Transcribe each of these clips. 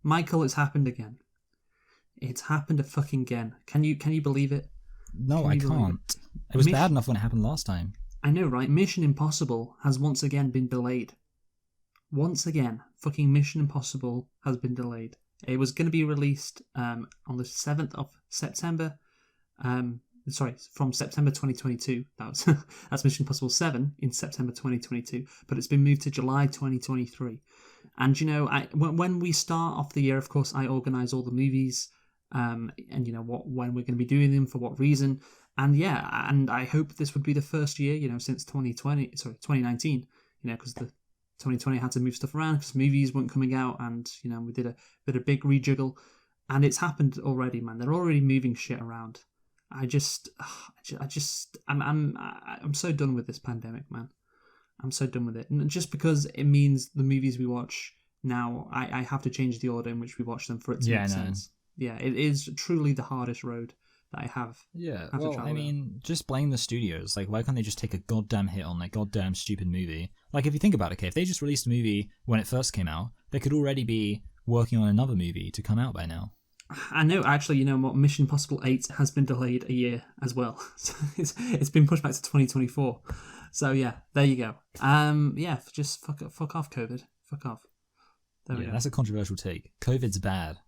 Michael, it's happened again. It's happened a fucking again. Can you believe it? No, I can't. It was bad enough when it happened last time. I know, right? Mission Impossible has once again been delayed. Once again, fucking Mission Impossible has been delayed. It was going to be released on the 7th of September. From September 2022. That's Mission Impossible 7 in September 2022. But it's been moved to July 2023. And, when we start off the year, of course, I organise all the movies and, when we're going to be doing them, for what reason. And, and I hope this would be the first year, since 2019, because the 2020 had to move stuff around because movies weren't coming out, and we did a big rejiggle, and it's happened already, man. They're already moving shit around. I'm so done with this pandemic, man. I'm so done with it, and just because it means the movies we watch now, I have to change the order in which we watch them for it to make sense. Yeah, it is truly the hardest road that I have. Yeah, just blame the studios. Like, why can't they just take a goddamn hit on their goddamn stupid movie? Like, if you think about it, okay, if they just released a movie when it first came out, they could already be working on another movie to come out by now. I know, actually, you know what? Mission Impossible 8 has been delayed a year as well. So it's been pushed back to 2024. So, yeah, there you go. Just fuck off, COVID. Fuck off. There we go. That's a controversial take. COVID's bad.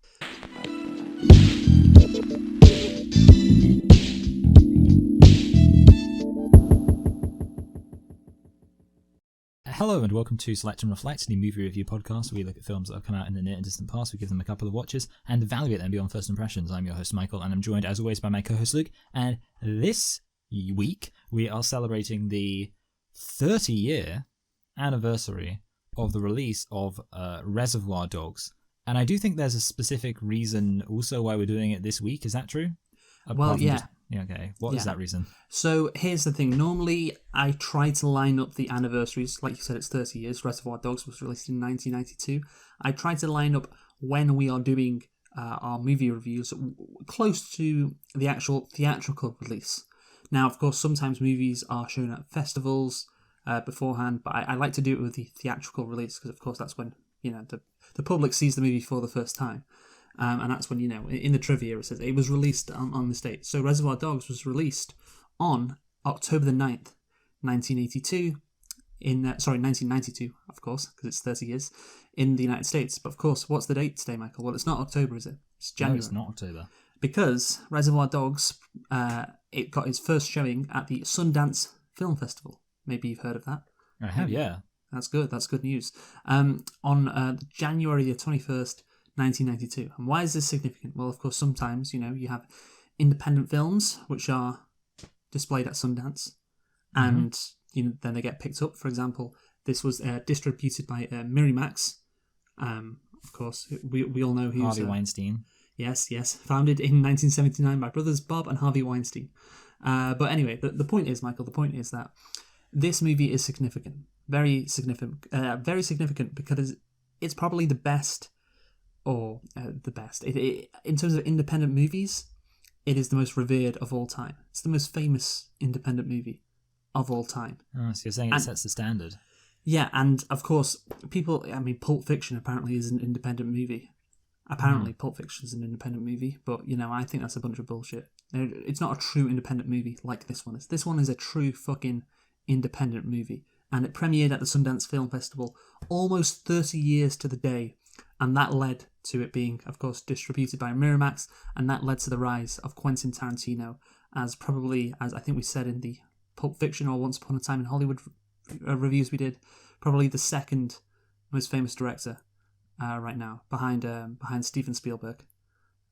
Hello and welcome to Select and Reflect, the movie review podcast where we look at films that have come out in the near and distant past, we give them a couple of watches, and evaluate them beyond first impressions. I'm your host Michael, and I'm joined as always by my co-host Luke, and this week we are celebrating the 30-year anniversary of the release of Reservoir Dogs. And I do think there's a specific reason also why we're doing it this week, is that true? Well, yeah. Okay. What is that reason? So here's the thing. Normally, I try to line up the anniversaries. Like you said, it's 30 years. Reservoir Dogs was released in 1992. I try to line up when we are doing our movie reviews close to the actual theatrical release. Now, of course, sometimes movies are shown at festivals beforehand, but I like to do it with the theatrical release because, of course, that's when the public sees the movie for the first time. And that's when, in the trivia it says it was released on this date. So Reservoir Dogs was released on October the 9th, 1982, 1992, of course, because it's 30 years, in the United States. But of course, what's the date today, Michael? Well, it's not October, is it? It's January. No, it's not October. Because Reservoir Dogs, it got its first showing at the Sundance Film Festival. Maybe you've heard of that. I have, yeah. That's good. That's good news. On January the 21st, 1992. And why is this significant? Well, of course, sometimes, you have independent films which are displayed at Sundance and then they get picked up. For example, this was distributed by Miramax. Of course, we all know who's... Harvey Weinstein. Yes. Founded in 1979 by brothers Bob and Harvey Weinstein. But anyway, the point is, Michael, the point is that this movie is significant. Very significant because it's probably the best... the best. In terms of independent movies, it is the most revered of all time. It's the most famous independent movie of all time. Oh, so you're saying it sets the standard? Yeah, and of course, Pulp Fiction apparently is an independent movie. Apparently, Pulp Fiction is an independent movie, but, I think that's a bunch of bullshit. It's not a true independent movie like this one is. This one is a true fucking independent movie, and it premiered at the Sundance Film Festival almost 30 years to the day. And that led to it being, of course, distributed by Miramax, and that led to the rise of Quentin Tarantino as I think we said in the Pulp Fiction or Once Upon a Time in Hollywood reviews we did, probably the second most famous director right now, behind Steven Spielberg.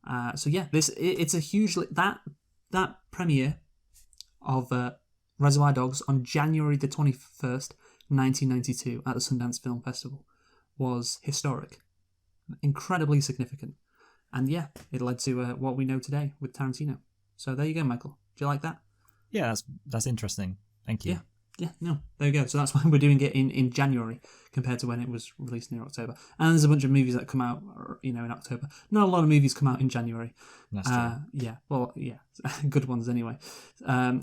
It's a huge... That premiere of Reservoir Dogs on January the 21st, 1992 at the Sundance Film Festival was historic. Incredibly significant. And it led to what we know today with Tarantino. So there you go, Michael. Do you like that? Yeah, that's interesting. Thank you. No, there you go. So that's why we're doing it in January compared to when it was released near October. And there's a bunch of movies that come out, in October. Not a lot of movies come out in January. That's true. Good ones anyway.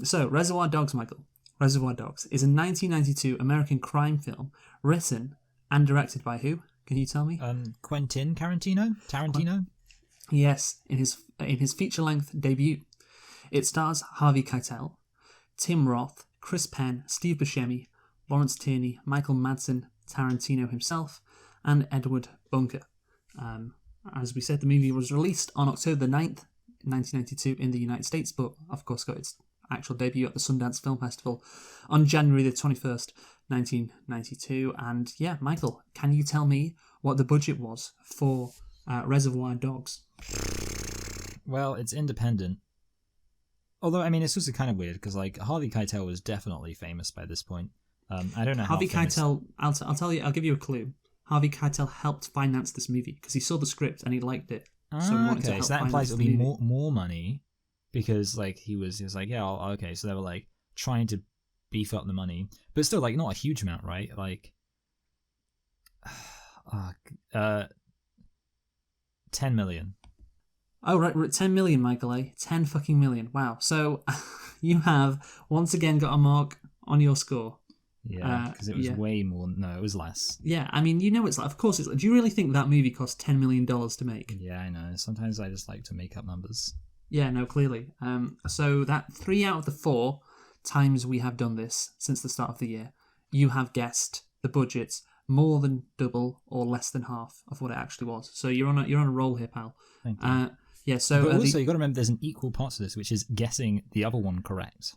So Reservoir Dogs, Michael. Reservoir Dogs is a 1992 American crime film written and directed by who? Can you tell me? Quentin Tarantino. Yes, in his feature-length debut. It stars Harvey Keitel, Tim Roth, Chris Penn, Steve Buscemi, Lawrence Tierney, Michael Madsen, Tarantino himself, and Edward Bunker. As we said, the movie was released on October the 9th, 1992 in the United States, but of course got its actual debut at the Sundance Film Festival on January the 21st, 1992. And yeah, Michael, can you tell me what the budget was for Reservoir Dogs? Well, it's independent. Although, I mean, it's also kind of weird because, like, Harvey Keitel was definitely famous by this point. I don't know how Harvey famous... Keitel, I'll tell you, I'll give you a clue. Harvey Keitel helped finance this movie because he saw the script and he liked it. So that implies it'll be more money because, like, he was like, yeah, okay. So they were like trying to beef up the money, but still, like, not a huge amount, right? Like, 10 million. Oh, right, we're at 10 million, Michael, eh? 10 fucking million. Wow. So you have once again got a mark on your score. Yeah, because it was way more. No, it was less. Yeah, I mean, you know, it's like, of course, it's like, do you really think that movie cost $10 million to make? Yeah, I know. Sometimes I just like to make up numbers. Yeah, no, clearly. So that 3 out of the 4 times we have done this since the start of the year, you have guessed the budgets more than double or less than half of what it actually was. So you're on a roll here, pal. Thank you. Yeah. So, but also you got to remember there's an equal part to this, which is guessing the other one correct,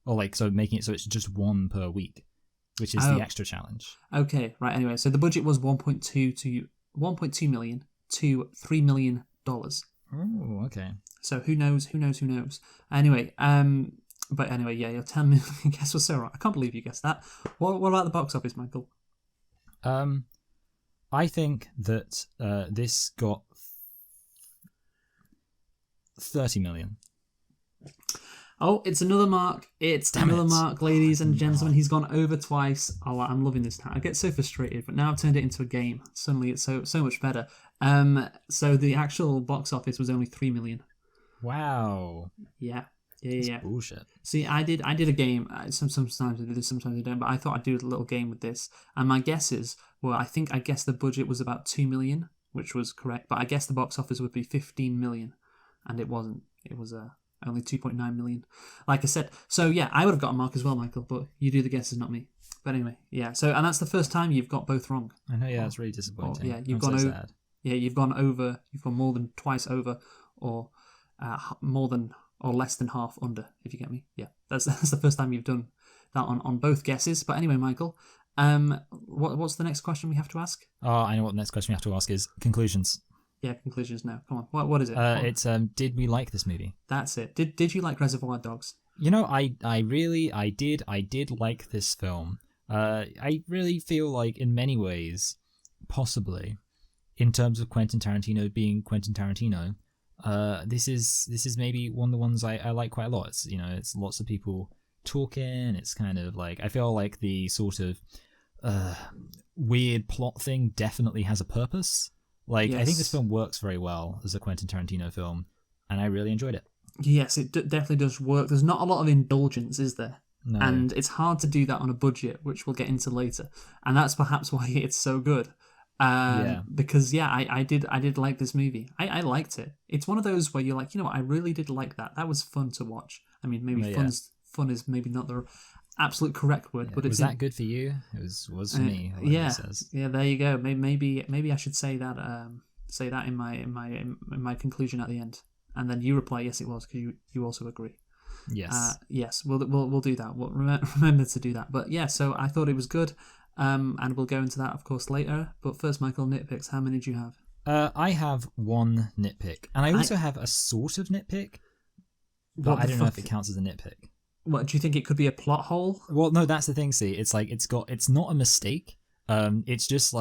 or like so making it so it's just one per week, which is the extra challenge. Okay. Right. Anyway, so the budget was 1.2 million to $3 million. Oh, okay. So who knows? Anyway, but anyway, yeah, your 10 million guess was so right. I can't believe you guessed that. What about the box office, Michael? I think that this got 30 million. Oh, it's another mark. It's another mark, ladies and gentlemen. He's gone over twice. Oh, I'm loving this now. I get so frustrated, but now I've turned it into a game. Suddenly it's so much better. So the actual box office was only 3 million. Wow. Yeah. Bullshit. See, I did a game. Sometimes I do this, sometimes I don't. But I thought I'd do a little game with this. And my guesses were, I guessed the budget was about 2 million, which was correct. But I guessed the box office would be 15 million, and it wasn't. It was only 2.9 million. Like I said, so yeah, I would have got a mark as well, Michael. But you do the guesses, not me. But anyway, yeah. So and that's the first time you've got both wrong. I know. Yeah, it's really disappointing. Yeah, you've gone over. Sad. Yeah, you've gone over. You've gone more than twice over, or more than. Or less than half under, if you get me. Yeah, that's the first time you've done that on both guesses. But anyway, Michael, what's the next question we have to ask? Oh, I know what the next question we have to ask is conclusions. Yeah, conclusions now. Come on, what is it? It's did we like this movie? That's it. Did you like Reservoir Dogs? You know, I did like this film. I really feel like in many ways, possibly, in terms of Quentin Tarantino being Quentin Tarantino. This is maybe one of the ones I like quite a lot. It's, you know, it's lots of people talking. It's kind of like, I feel like the sort of weird plot thing definitely has a purpose. Like, yes. I think this film works very well as a Quentin Tarantino film, and I really enjoyed it. Yes, it definitely does work. There's not a lot of indulgence, is there? No. And it's hard to do that on a budget, which we'll get into later. And that's perhaps why it's so good. Because I did like this movie. I liked it. It's one of those where you're like, you know what, I really did like that. That was fun to watch. I mean, maybe fun is maybe not the absolute correct word, but was that good for you? It was for me. Yeah, there you go. Maybe I should say that in my conclusion at the end, and then you reply, yes, it was, because you also agree. Yes. Yes. We'll do that. We'll remember to do that. But yeah, so I thought it was good. And we'll go into that, of course, later. But first, Michael, nitpicks. How many do you have? I have one nitpick, and I also have a sort of nitpick, but I don't know if it counts as a nitpick. What, do you think it could be a plot hole? Well, no, that's the thing. See, it's like it's not a mistake. It's just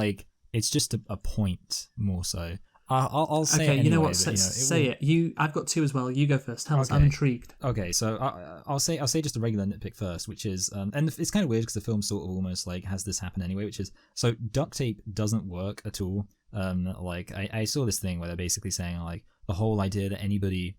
a point more so. I'll say. Okay, it anyway, you know what? Say it. I've got two as well. You go first. Tell us. I'm intrigued. Okay, so I'll say just a regular nitpick first, which is and it's kind of weird because the film sort of almost like has this happen anyway, which is so duct tape doesn't work at all. Like I saw this thing where they're basically saying like the whole idea that anybody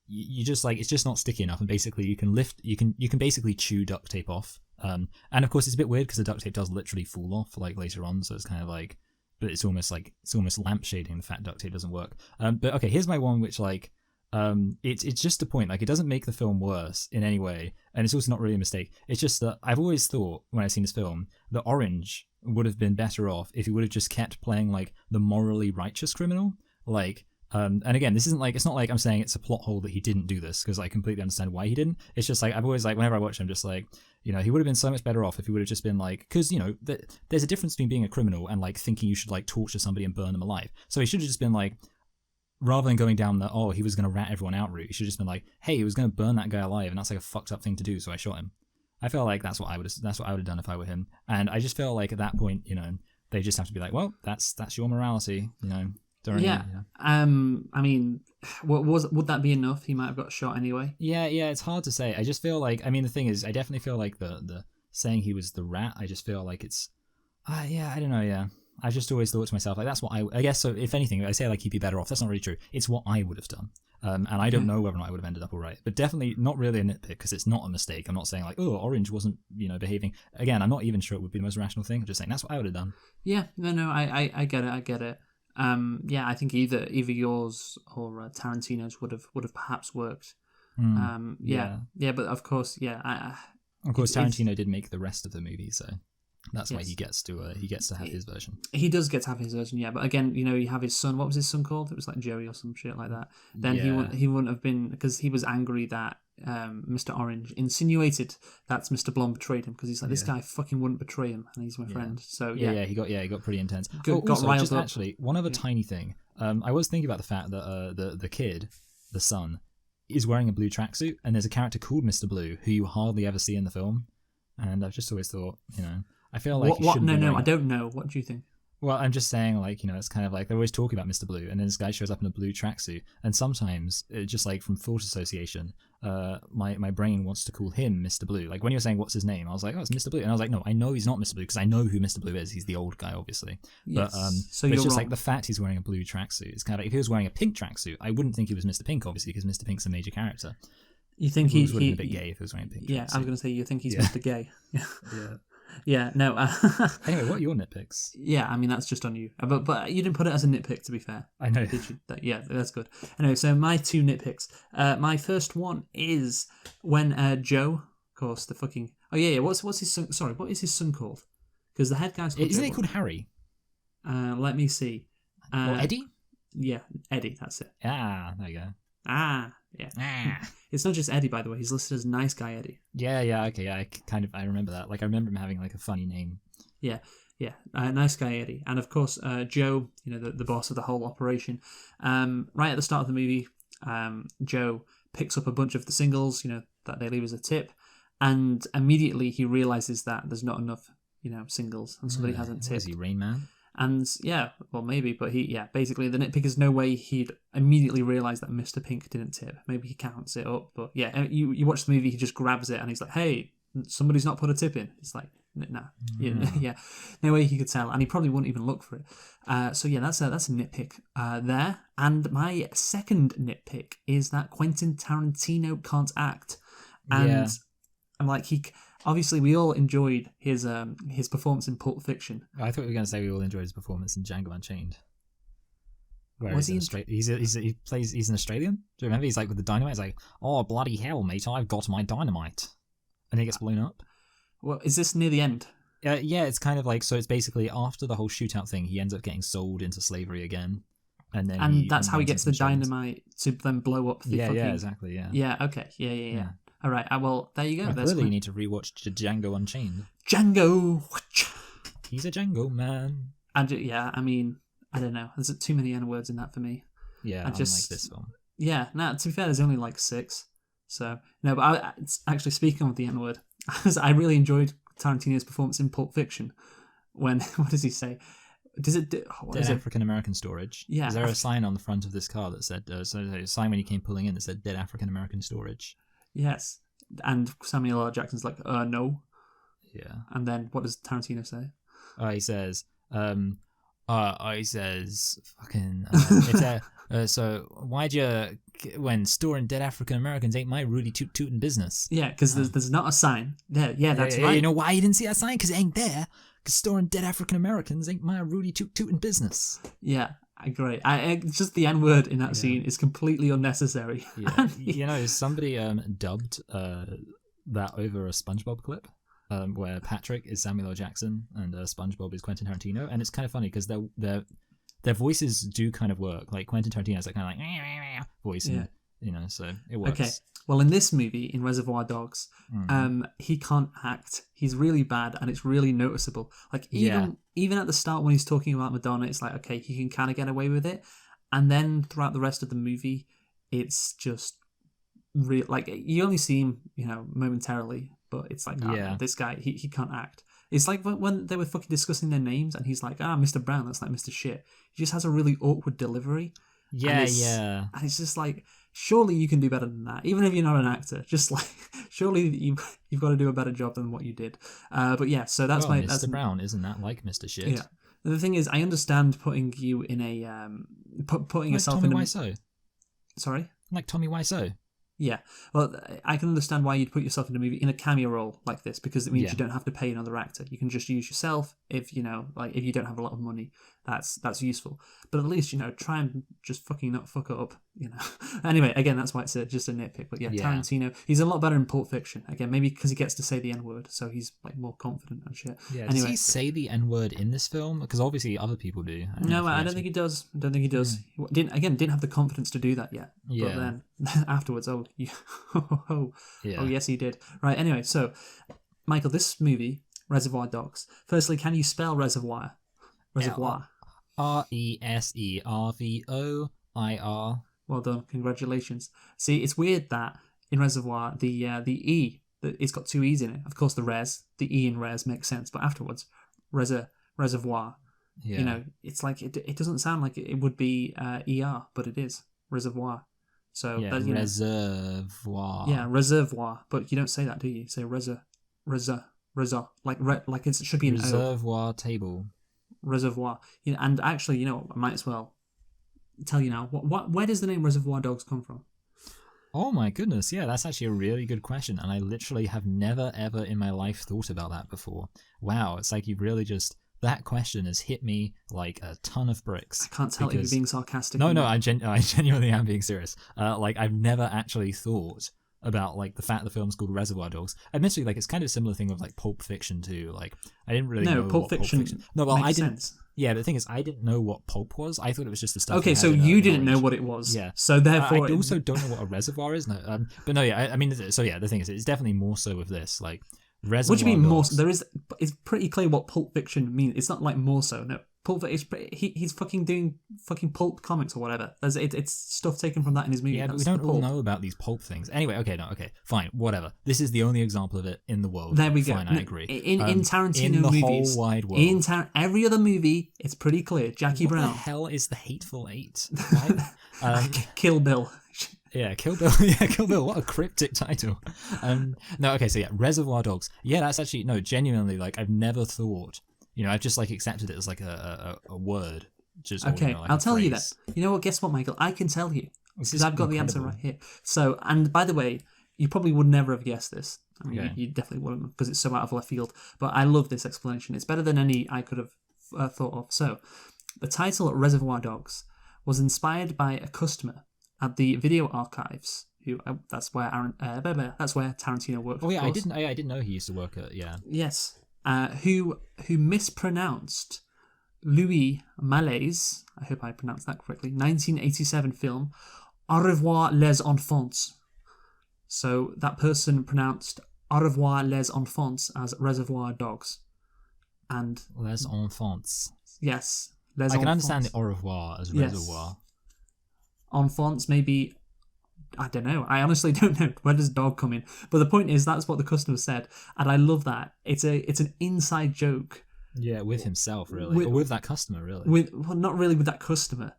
you just like it's just not sticky enough, and basically you can basically chew duct tape off. And of course it's a bit weird because the duct tape does literally fall off like later on, so it's kind of like. but it's almost lampshading the fact duct tape doesn't work. But okay, here's my one, which like it's just a point. Like, it doesn't make the film worse in any way, and it's also not really a mistake. It's just that I've always thought when I've seen this film that Orange would have been better off if he would have just kept playing like the morally righteous criminal. Like, and again, this isn't like, it's not like I'm saying it's a plot hole that he didn't do this, because I completely understand why he didn't. It's just like I've always like, whenever I watch him, just like, you know, he would have been so much better off if he would have just been like, because you know there's a difference between being a criminal and like thinking you should like torture somebody and burn them alive. So he should have just been like, rather than going down the, oh, he was going to rat everyone out route, he should have just been like, hey, he was going to burn that guy alive, and that's like a fucked up thing to do, so I shot him. I feel like that's what I would have done if I were him. And I just feel like at that point, you know, they just have to be like, well, that's your morality, you know. Yeah. I mean, would that be enough? He might have got shot anyway. Yeah, it's hard to say. I just feel like, I mean, the thing is, I definitely feel like the saying he was the rat, I just feel like it's, I don't know, yeah. I've just always thought to myself, like, that's what I guess, so if anything, I say, like, he'd be better off. That's not really true. It's what I would have done. And I don't know whether or not I would have ended up all right. But definitely not really a nitpick, because it's not a mistake. I'm not saying, like, oh, Orange wasn't, you know, behaving. Again, I'm not even sure it would be the most rational thing. I'm just saying that's what I would have done. Yeah, no, I get it. Yeah, I think either yours or Tarantino's would have perhaps worked. Yeah, but of course, yeah. Of course, Tarantino did make the rest of the movie, so that's why he gets to have his version. He does get to have his version, yeah. But again, you know, you have his son. What was his son called? It was like Joey or some shit like that. Then he wouldn't have been, because he was angry that Mr. Orange insinuated that Mr. Blonde betrayed him, because he's like, this guy fucking wouldn't betray him, and he's my friend. So he got pretty intense. Got riled up. Actually, one other tiny thing. I was thinking about the fact that the kid, the son, is wearing a blue tracksuit, and there's a character called Mr. Blue who you hardly ever see in the film, and I've just always thought, you know, I feel like what? No, I don't know. What do you think? Well, I'm just saying, like, you know, it's kind of like they're always talking about Mr. Blue, and then this guy shows up in a blue tracksuit, and sometimes, just like from thought association, my brain wants to call him Mr. Blue. Like when you were saying what's his name, I was like, oh, it's Mr. Blue, and I was like, no, I know he's not Mr. Blue, because I know who Mr. Blue is. He's the old guy, obviously. Yes. But it's just wrong. Like the fact he's wearing a blue tracksuit. It's kind of like, if he was wearing a pink tracksuit, I wouldn't think he was Mr. Pink, obviously, because Mr. Pink's a major character. You think he would have been a bit gay if he was wearing a pink tracksuit. Yeah, I was going to say, you think he's Mr. Gay. Yeah. Yeah, no. Anyway, what are your nitpicks? Yeah, I mean, that's just on you. But you didn't put it as a nitpick, to be fair. I know. Did you? Yeah, that's good. Anyway, so my two nitpicks. My first one is when Joe, of course, the fucking... Oh, yeah, what's his son... Sorry, what is his son called? Because the head guy's called... Isn't it called Harry? Let me see. Eddie? Yeah, Eddie, that's it. Ah, there you go. Ah, yeah. It's not just Eddie, by the way. He's listed as Nice Guy Eddie. Yeah, okay, yeah. I remember that. Like, I remember him having, like, a funny name. Yeah. Nice Guy Eddie. And, of course, Joe, you know, the boss of the whole operation. Right at the start of the movie, Joe picks up a bunch of the singles, you know, that they leave as a tip. And immediately he realizes that there's not enough, you know, singles. And somebody hasn't tipped. Is he Rain Man? And yeah, well, maybe, but basically the nitpick is no way he'd immediately realise that Mr. Pink didn't tip. Maybe he counts it up, but yeah, you watch the movie, he just grabs it and he's like, hey, somebody's not put a tip in. It's like, nah, yeah, no way he could tell, and he probably wouldn't even look for it. So yeah, that's a nitpick there. And my second nitpick is that Quentin Tarantino can't act, and I'm like, obviously, we all enjoyed his performance in Pulp Fiction. I thought we were going to say we all enjoyed his performance in Django Unchained. Where was he? He's an Australian. Do you remember? He's like with the dynamite. He's like, oh bloody hell, mate! I've got my dynamite, and he gets blown up. Well, is this near the end? Yeah, it's kind of like, so it's basically after the whole shootout thing, he ends up getting sold into slavery again, and then that's how he gets the dynamite to then blow up the fucking... Yeah, exactly. Yeah. Okay. Yeah. All right. Well, there you go. Clearly, you need to rewatch Django Unchained. Django. He's a Django man. And yeah, I mean, I don't know. There's too many N-words in that for me. Yeah, unlike this film. Yeah. No, to be fair, there's only like 6. So no, but actually, speaking of the N-word, I really enjoyed Tarantino's performance in Pulp Fiction. When what does he say? Does it? Dead African American storage. Yeah. Is there a sign on the front of this car that said? So a sign when you came pulling in that said "Dead African American storage." Yes. And Samuel L. Jackson's like, no. Yeah. And then what does Tarantino say? He says, fucking, so why'd you, when storing dead African Americans ain't my Rudy tootin' business? Yeah, because there's not a sign. Yeah, that's right. You know why you didn't see that sign? Because it ain't there. storing dead African Americans ain't my Rudy Toot Tootin' business. Yeah, great. Just the N word in that scene is completely unnecessary. Yeah, somebody dubbed that over a SpongeBob clip. Where Patrick is Samuel L. Jackson and SpongeBob is Quentin Tarantino, and it's kind of funny because their voices do kind of work. Like Quentin Tarantino has that kind of like voice, and, so it works. Okay, well, in this movie, in Reservoir Dogs, he can't act. He's really bad, and it's really noticeable. Like even at the start when he's talking about Madonna, it's like, okay, he can kind of get away with it, and then throughout the rest of the movie, it's just real. Like you only see him, momentarily. But it's like, this guy, he can't act. It's like when they were fucking discussing their names and he's like, Mr. Brown, that's like Mr. Shit. He just has a really awkward delivery. Yeah. And it's just like, surely you can do better than that. Even if you're not an actor, just like, surely you've got to do a better job than what you did. But yeah, so that's my... Mr. Brown, isn't that like Mr. Shit? Yeah. The thing is, I understand putting you in a... putting like yourself Tommy in a... Wiseau. Sorry? Like Tommy Wiseau. Yeah, well, I can understand why you'd put yourself in a movie in a cameo role like this, because it means you don't have to pay another actor. You can just use yourself. If you don't have a lot of money, that's useful. But at least try and just fucking not fuck it up. Anyway, again, that's why it's just a nitpick. But yeah, Tarantino, he's a lot better in Pulp Fiction. Again, maybe because he gets to say the N word, so he's like more confident and shit. Yeah, anyway, does he say the N word in this film? Because obviously other people do. I don't think he does. He didn't have the confidence to do that yet. Yeah. But then afterwards, oh yes, he did. Right. Anyway, so Michael, this movie, Reservoir Dogs. Firstly, can you spell reservoir? Reservoir. Reservoir. Well done. Congratulations. See, it's weird that in Reservoir the E, it's got two E's in it. Of course, the E in res makes sense, but afterwards, reservoir. Yeah. It's like it doesn't sound like it would be ER, but it is reservoir. So reservoir. Yeah, reservoir. But you don't say that, do you? You say like it should be an reservoir table. Reservoir. And actually, I might as well tell you now. Where does the name Reservoir Dogs come from? Oh my goodness, yeah, that's actually a really good question, and I literally have never ever in my life thought about that before. Wow, it's like you've really just... That question has hit me like a ton of bricks. I can't tell if you're being sarcastic. No, I genuinely am being serious. I've never actually thought about like the fact the film's called Reservoir Dogs. Admittedly, like it's kind of a similar thing with like Pulp Fiction too. Like I didn't really know Pulp Fiction. No, well, I didn't. Sense. Yeah, but the thing is, I didn't know what pulp was. I thought it was just the stuff. Okay, so you didn't know what it was. Yeah. So therefore, I also don't know what a reservoir is. No, but no, yeah. I mean, so yeah, the thing is, it's definitely more so with this. Like Reservoir. What do you mean Dogs. more? It's pretty clear what Pulp Fiction means. It's not like more so. No, Pulp. He's fucking doing fucking pulp comics or whatever. It's stuff taken from that in his movie. Yeah, but we don't all know about these pulp things. Anyway, okay, fine, whatever. This is the only example of it in the world. There we go. Fine, I agree. In Tarantino in the movies, whole wide world, every other movie, it's pretty clear. Jackie Brown. What the hell is the Hateful Eight? Kill Bill. Yeah, Kill Bill. Yeah, Kill Bill. What a cryptic title. No, okay, so yeah, Reservoir Dogs. Yeah, that's actually genuinely like I've never thought. I've just like accepted it as like a word. Just okay. Like I'll tell you that. You know what? Guess what, Michael? I can tell you because I've got the answer right here. So, and by the way, you probably would never have guessed this. I mean, you definitely wouldn't because it's so out of left field. But I love this explanation. It's better than any I could have thought of. So, the title Reservoir Dogs was inspired by a customer at the video archives. That's where Tarantino worked. Oh yeah, I didn't know he used to work at Yes, who mispronounced Louis Mallet's, I hope I pronounced that correctly, 1987 film Au revoir les enfants. So that person pronounced Au revoir les enfants as Reservoir Dogs, and les enfants. Yes, I can understand the au revoir as reservoir. Enfants, maybe, I don't know. I honestly don't know. Where does dog come in? But the point is, that's what the customer said, and I love that. It's an inside joke. Yeah, with himself, really, or with that customer, really. Not really with that customer,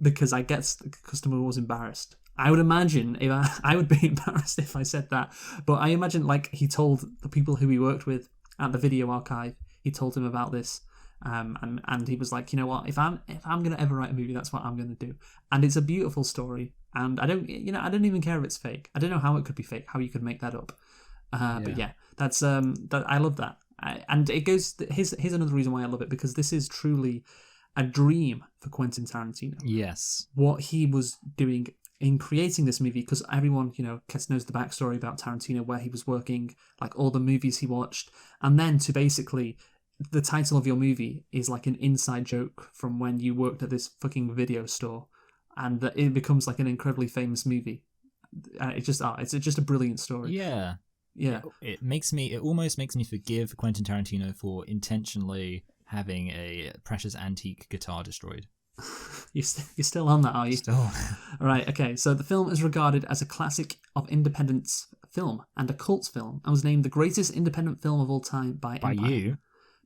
because I guess the customer was embarrassed. I would imagine if I would be embarrassed if I said that. But I imagine like he told the people who he worked with at the video archive. He told him about this. And he was like, you know what? If I'm gonna ever write a movie, that's what I'm gonna do. And it's a beautiful story. And I don't even care if it's fake. I don't know how it could be fake. How you could make that up. But yeah, that's that. I love that. And it goes. Here's another reason why I love it, because this is truly a dream for Quentin Tarantino. Yes. What he was doing in creating this movie, because everyone, knows the backstory about Tarantino, where he was working, like all the movies he watched, and then to basically, the title of your movie is like an inside joke from when you worked at this fucking video store, and that it becomes like an incredibly famous movie. It's just a brilliant story. Yeah. Yeah. It almost makes me forgive Quentin Tarantino for intentionally having a precious antique guitar destroyed. You're still on that, are you? Still. All right, okay. So the film is regarded as a classic of independent film and a cult film, and was named the greatest independent film of all time by Empire. By you?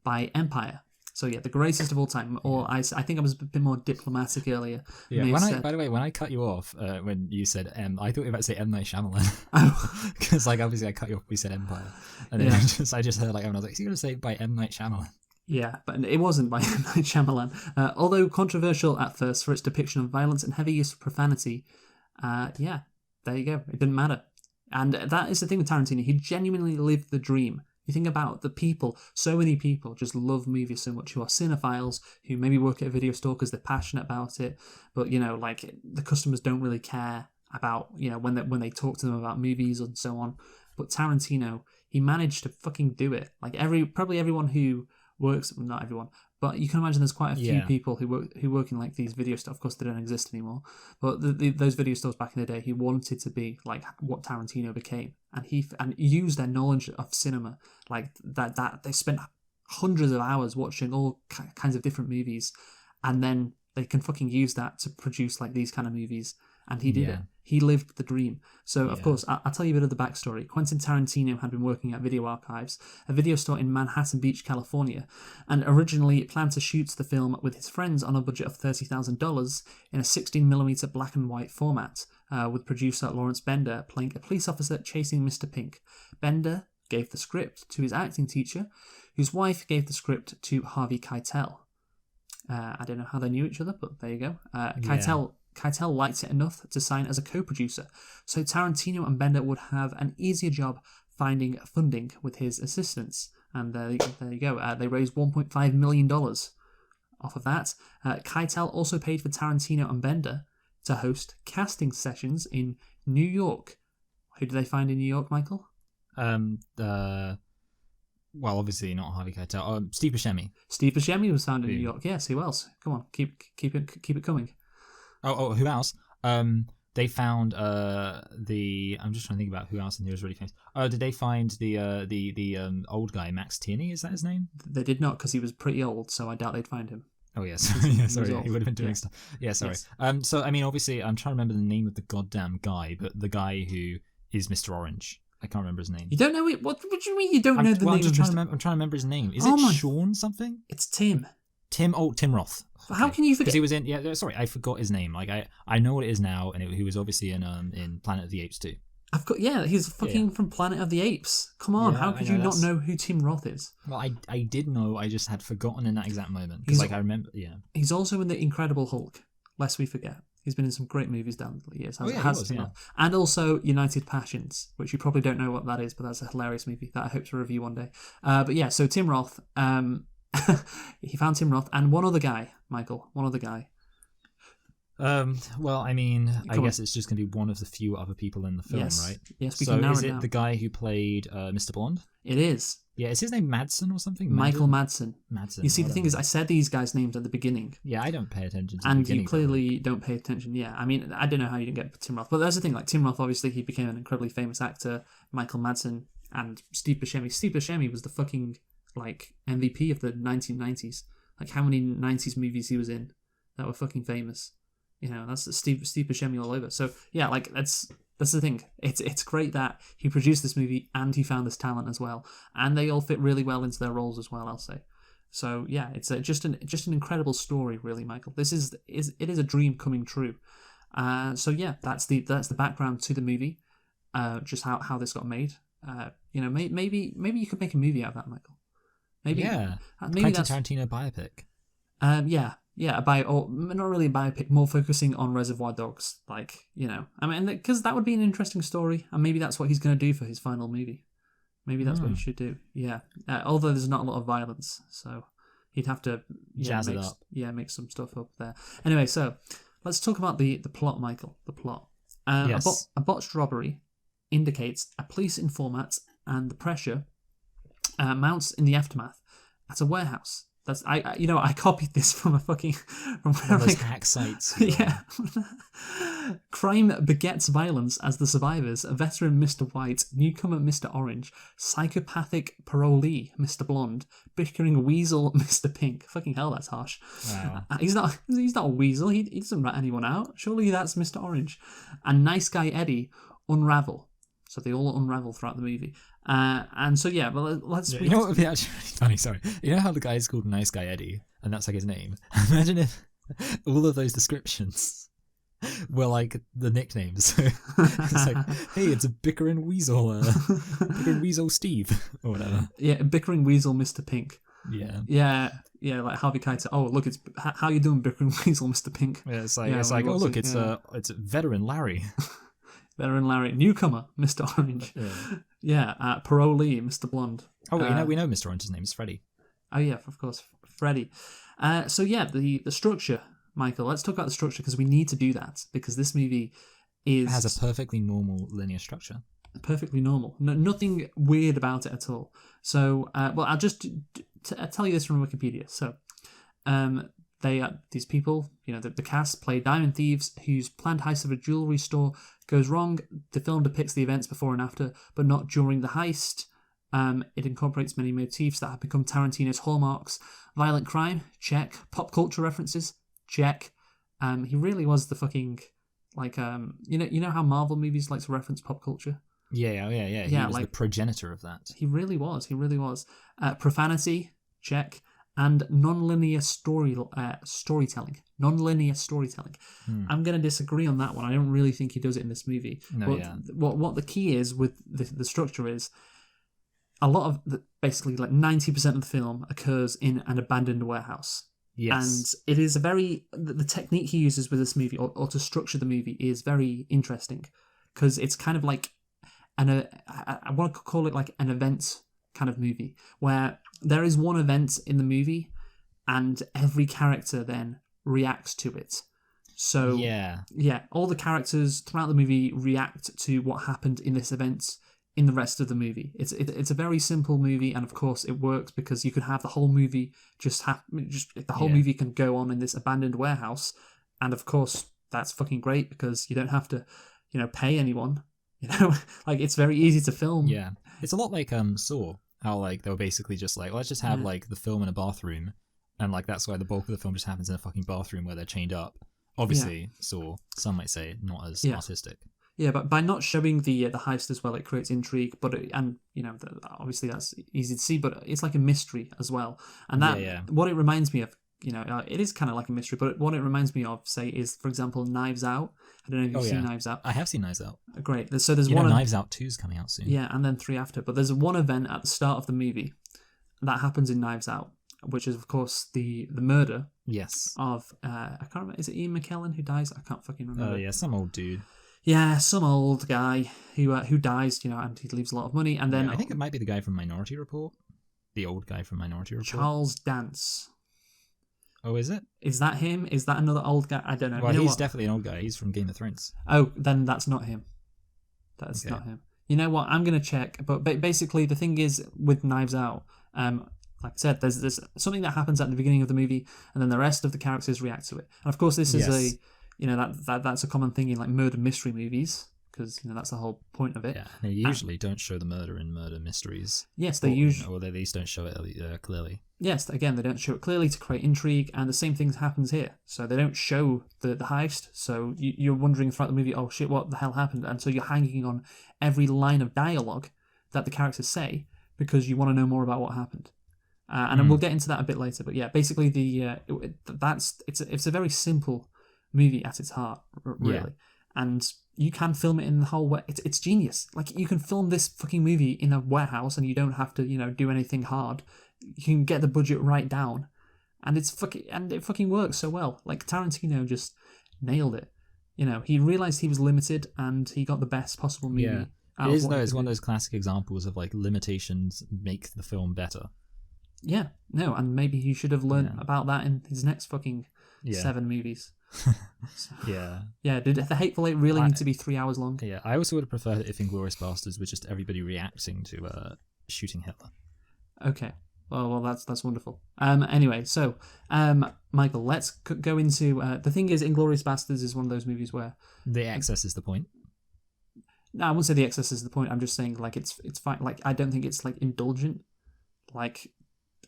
By Empire. So yeah, the greatest of all time. Or I think I was a bit more diplomatic earlier. Yeah. By the way, when I cut you off, when you said M, I thought you were about to say M. Night Shyamalan. Oh. Because obviously I cut you off. We said Empire, and then I just heard M. And I was like, is he going to say by M. Night Shyamalan? Yeah, but it wasn't by M. Night Shyamalan. Although controversial at first for its depiction of violence and heavy use of profanity, there you go. It didn't matter. And that is the thing with Tarantino. He genuinely lived the dream. You think about the people, so many people just love movies so much, who are cinephiles, who maybe work at a video store because they're passionate about it, but, the customers don't really care about, when they talk to them about movies and so on. But Tarantino, he managed to fucking do it. Like probably everyone who works, well, not everyone, but you can imagine there's quite a few people who work in like these video stores. Of course, they don't exist anymore, but those video stores back in the day, he wanted to be like what Tarantino became, and he used their knowledge of cinema, like that they spent hundreds of hours watching all kinds of different movies, and then they can fucking use that to produce like these kind of movies. And he did it. He lived the dream. So, of course, I'll tell you a bit of the backstory. Quentin Tarantino had been working at Video Archives, a video store in Manhattan Beach, California, and originally planned to shoot the film with his friends on a budget of $30,000 in a 16mm black and white format, with producer Lawrence Bender playing a police officer chasing Mr. Pink. Bender gave the script to his acting teacher, whose wife gave the script to Harvey Keitel. I don't know how they knew each other, but there you go. Keitel liked it enough to sign as a co-producer, so Tarantino and Bender would have an easier job finding funding with his assistance. And there you go. They raised $1.5 million off of that. Keitel also paid for Tarantino and Bender to host casting sessions in New York. Who did they find in New York, Michael? Well, obviously not Harvey Keitel. Steve Buscemi. Steve Buscemi was found in New York. Yes, who else? Come on, keep it coming. Oh, who else? They found I'm just trying to think about who else in here is really famous. Oh, did they find the old guy, Max Tierney? Is that his name? They did not, because he was pretty old, so I doubt they'd find him. Oh yes, sorry, he would have been doing stuff. Yeah, sorry. Yes. So I mean, obviously, I'm trying to remember the name of the goddamn guy, but the guy who is Mr. Orange. I can't remember his name. You don't know it? What do you mean you don't know the name? I'm trying to remember his name. Is it Sean something? It's Tim. Tim Roth. Okay. How can you forget? Because he was in. Yeah, sorry, I forgot his name. Like I know what it is now, and he was obviously in Planet of the Apes too. He's fucking from Planet of the Apes. Come on, how could you not know who Tim Roth is? Well, I did know. I just had forgotten in that exact moment because I remember. Yeah. He's also in the Incredible Hulk. Lest we forget. He's been in some great movies down the years. And also United Passions, which you probably don't know what that is, but that's a hilarious movie that I hope to review one day. But yeah, so Tim Roth, he found Tim Roth and one other guy, Michael, Well, I mean, I guess it's just going to be one of the few other people in the film, right? Yes, we can narrow it down. So is it the guy who played Mr. Blonde? It is. Yeah, is his name Madsen or something? Michael Madsen. Madsen. You see, the thing is, I said these guys' names at the beginning. Yeah, I don't pay attention to and the beginning. You clearly don't pay attention, yeah. I mean, I don't know how you didn't get Tim Roth, but that's the thing, like, Tim Roth, obviously, he became an incredibly famous actor. Michael Madsen and Steve Buscemi. Steve Buscemi was the fucking, like, MVP of the 1990s. Like, how many 90s movies he was in that were fucking famous. You know, that's Steve Buscemi all over. So, yeah, like, that's the thing. It's great that he produced this movie and he found this talent as well. And they all fit really well into their roles as well, I'll say. So, yeah, it's just an incredible story, really, Michael. It is a dream coming true. So, yeah, that's the background to the movie. Just how this got made. Maybe you could make a movie out of that, Michael. Maybe Quentin Tarantino biopic. Or not really a biopic, more focusing on Reservoir Dogs. Like, I mean, because that would be an interesting story, and maybe that's what he's going to do for his final movie. Maybe that's what he should do. Yeah. Although there's not a lot of violence, so he'd have to Jazz it up. Yeah, make some stuff up there. Anyway, so let's talk about the plot, Michael. The plot. Yes. A botched robbery indicates a police informant, and the pressure mounts in the aftermath at a warehouse. That's I copied this from One of those hack sites. Yeah. Crime begets violence as the survivors, veteran Mr. White, newcomer Mr. Orange, psychopathic parolee Mr. Blonde, bickering weasel Mr. Pink. Fucking hell, that's harsh. Wow. He's not a weasel. He doesn't rat anyone out. Surely that's Mr. Orange. And nice guy Eddie unravel. So they all unravel throughout the movie. And so, yeah, well, let's... You know what would be actually really funny? Sorry. You know how the guy is called Nice Guy Eddie, and that's like his name? Imagine if all of those descriptions were like the nicknames. It's like, hey, it's a bickering weasel, bickering weasel Steve, or whatever. Yeah, bickering weasel Mr. Pink. Yeah. Yeah, like Harvey Keitel. Oh, look, it's how you doing, bickering weasel Mr. Pink? Yeah, it's like oh look, it's veteran Larry. Veteran Larry, newcomer Mr. Orange. Yeah, parolee Mr. Blonde. Oh, we know Mr. Orange's name is Freddy. Oh yeah, of course, Freddy. So yeah, the structure, Michael. Let's talk about the structure because we need to do that because this movie has a perfectly normal linear structure. Perfectly normal. Nothing weird about it at all. So, I'll just tell you this from Wikipedia. So, these people, the cast play diamond thieves whose planned heist of a jewelry store goes wrong. The film depicts the events before and after, but not during the heist. It incorporates many motifs that have become Tarantino's hallmarks. Violent crime, check. Pop culture references, check. He really was the fucking you know how Marvel movies like to reference pop culture. Yeah. He was the progenitor of that. He really was. Profanity, check. And non-linear storytelling. Non-linear storytelling. I'm going to disagree on that one. I don't really think he does it in this movie. What the key is with the structure is a lot of basically like 90% of the film occurs in an abandoned warehouse. Yes. And it is the technique he uses with this movie or to structure the movie is very interesting because it's kind of like I want to call it like an event kind of movie where there is one event in the movie and every character then reacts to it. So all the characters throughout the movie react to what happened in this event in the rest of the movie. It's a very simple movie, and of course it works because you could have the whole movie movie can go on in this abandoned warehouse, and of course that's fucking great because you don't have to pay anyone. Like it's very easy to film. Yeah, it's a lot like Saw. How like they were basically just like, let's just have like the film in a bathroom, and like that's why the bulk of the film just happens in a fucking bathroom where they're chained up. Obviously, Saw, some might say, not as artistic. Yeah, but by not showing the heist as well, it creates intrigue. But obviously that's easy to see. But it's like a mystery as well, and that what it reminds me of. It is kind of like a mystery, but what it reminds me of, say, is, for example, Knives Out. I don't know if you've seen Knives Out. I have seen Knives Out. Great. So there's one... Knives Out 2 is coming out soon. Yeah, and then 3 after. But there's one event at the start of the movie that happens in Knives Out, which is, of course, the murder of... I can't remember. Is it Ian McKellen who dies? I can't fucking remember. Oh, yeah, some old dude. Yeah, some old guy who dies, and he leaves a lot of money. And then... I think it might be the guy from Minority Report. The old guy from Minority Report. Charles Dance. Oh, is it? Is that him? Is that another old guy? I don't know. Well, he's definitely an old guy. He's from Game of Thrones. Oh, then that's not him. That's not him. You know what? I'm going to check. But basically, the thing is with Knives Out, like I said, there's something that happens at the beginning of the movie, and then the rest of the characters react to it. And of course, this is that's a common thing in like murder mystery movies. Because that's the whole point of it. Yeah, they usually don't show the murder in murder mysteries. Yes, they usually... Or they at least don't show it clearly. Yes, again, they don't show it clearly to create intrigue, and the same thing happens here. So they don't show the heist, so you're wondering throughout the movie, oh shit, what the hell happened? And so you're hanging on every line of dialogue that the characters say, because you want to know more about what happened. And we'll get into that a bit later, but yeah, basically it's a very simple movie at its heart, really. Yeah. And you can film it in the whole way. It's genius. Like, you can film this fucking movie in a warehouse and you don't have to, do anything hard. You can get the budget right down. And it fucking works so well. Like, Tarantino just nailed it. He realized he was limited and he got the best possible movie. Yeah. It is, no, it's one of those classic examples of like limitations make the film better. Yeah, no, and maybe he should have learned about that in his next fucking 7 movies. So, yeah. Did The Hateful Eight really need to be 3 hours long? Yeah, I also would have preferred it if Inglourious Basterds was just everybody reacting to shooting Hitler. Okay, well, that's wonderful. Anyway, so Michael, let's go into the thing is, Inglourious Basterds is one of those movies where the excess is the point. No, I wouldn't say the excess is the point. I'm just saying like it's fine. Like I don't think it's like indulgent. Like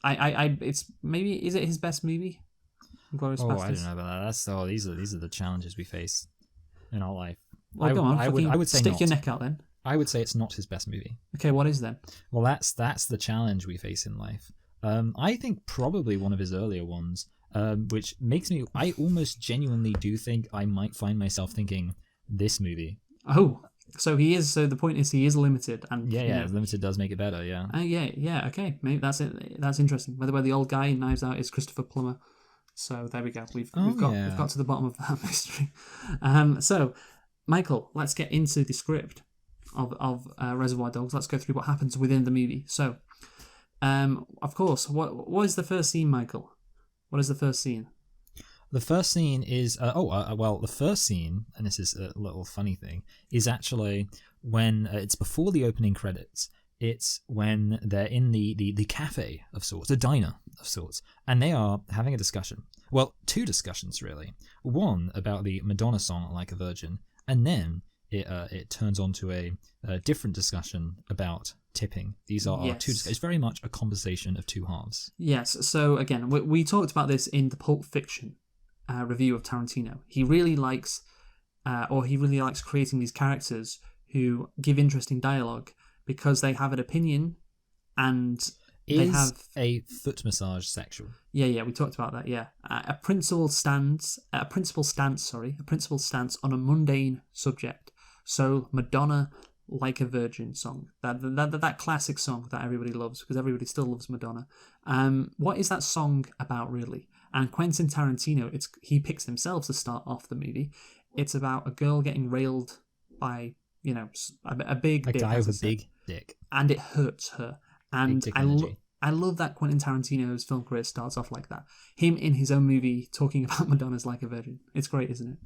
it's maybe, is it his best movie? Inglourious Basterds? I don't know about that. These are the challenges we face in our life. Well, go on. I would say stick not. Your neck out then. I would say it's not his best movie. Okay, what is then? Well, that's the challenge we face in life. I think probably one of his earlier ones, which makes me. I almost genuinely do think I might find myself thinking this movie. Oh, so he is. So the point is, he is limited, and limited does make it better. Yeah. Yeah. Okay, maybe that's it. That's interesting. By the way, the old guy in Knives Out is Christopher Plummer. So there we go. We've got to the bottom of that mystery. So, Michael, let's get into the script of Reservoir Dogs. Let's go through what happens within the movie. So, of course, what is the first scene, Michael? What is the first scene? The first scene is the first scene, and this is a little funny thing, is actually when it's before the opening credits. It's when they're in the cafe of sorts, a diner of sorts, and they are having a discussion. Well, 2 discussions really. One about the Madonna song "Like a Virgin," and then it turns on to a different discussion about tipping. These are our 2. It's very much a conversation of 2 halves. Yes. So again, we talked about this in the Pulp Fiction review of Tarantino. He really likes creating these characters who give interesting dialogue because they have an opinion and they have a foot massage sexual. Yeah, we talked about that. Yeah, a principled stance on a mundane subject. So Madonna, Like a Virgin song, that classic song that everybody loves because everybody still loves Madonna. What is that song about really? And Quentin Tarantino, he picks himself to start off the movie. It's about a girl getting railed by a big dick, guy with a big dick, and it hurts her. And I love that Quentin Tarantino's film career starts off like that. Him in his own movie talking about Madonna's Like a Virgin. It's great, isn't it?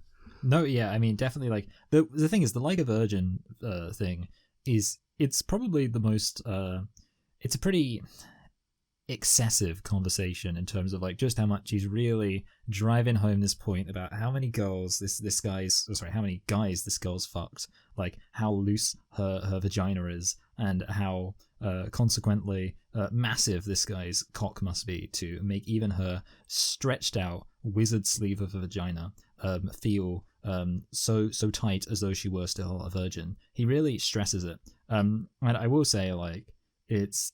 No, yeah, I mean, definitely. Like the thing is, the Like a Virgin thing it's probably the most. It's a pretty excessive conversation in terms of like just how much he's really driving home this point about how many girls how many guys this girl's fucked, like how loose her vagina is and how consequently massive this guy's cock must be to make even her stretched out wizard sleeve of a vagina feel so tight as though she were still a virgin. He really stresses it, and I will say like it's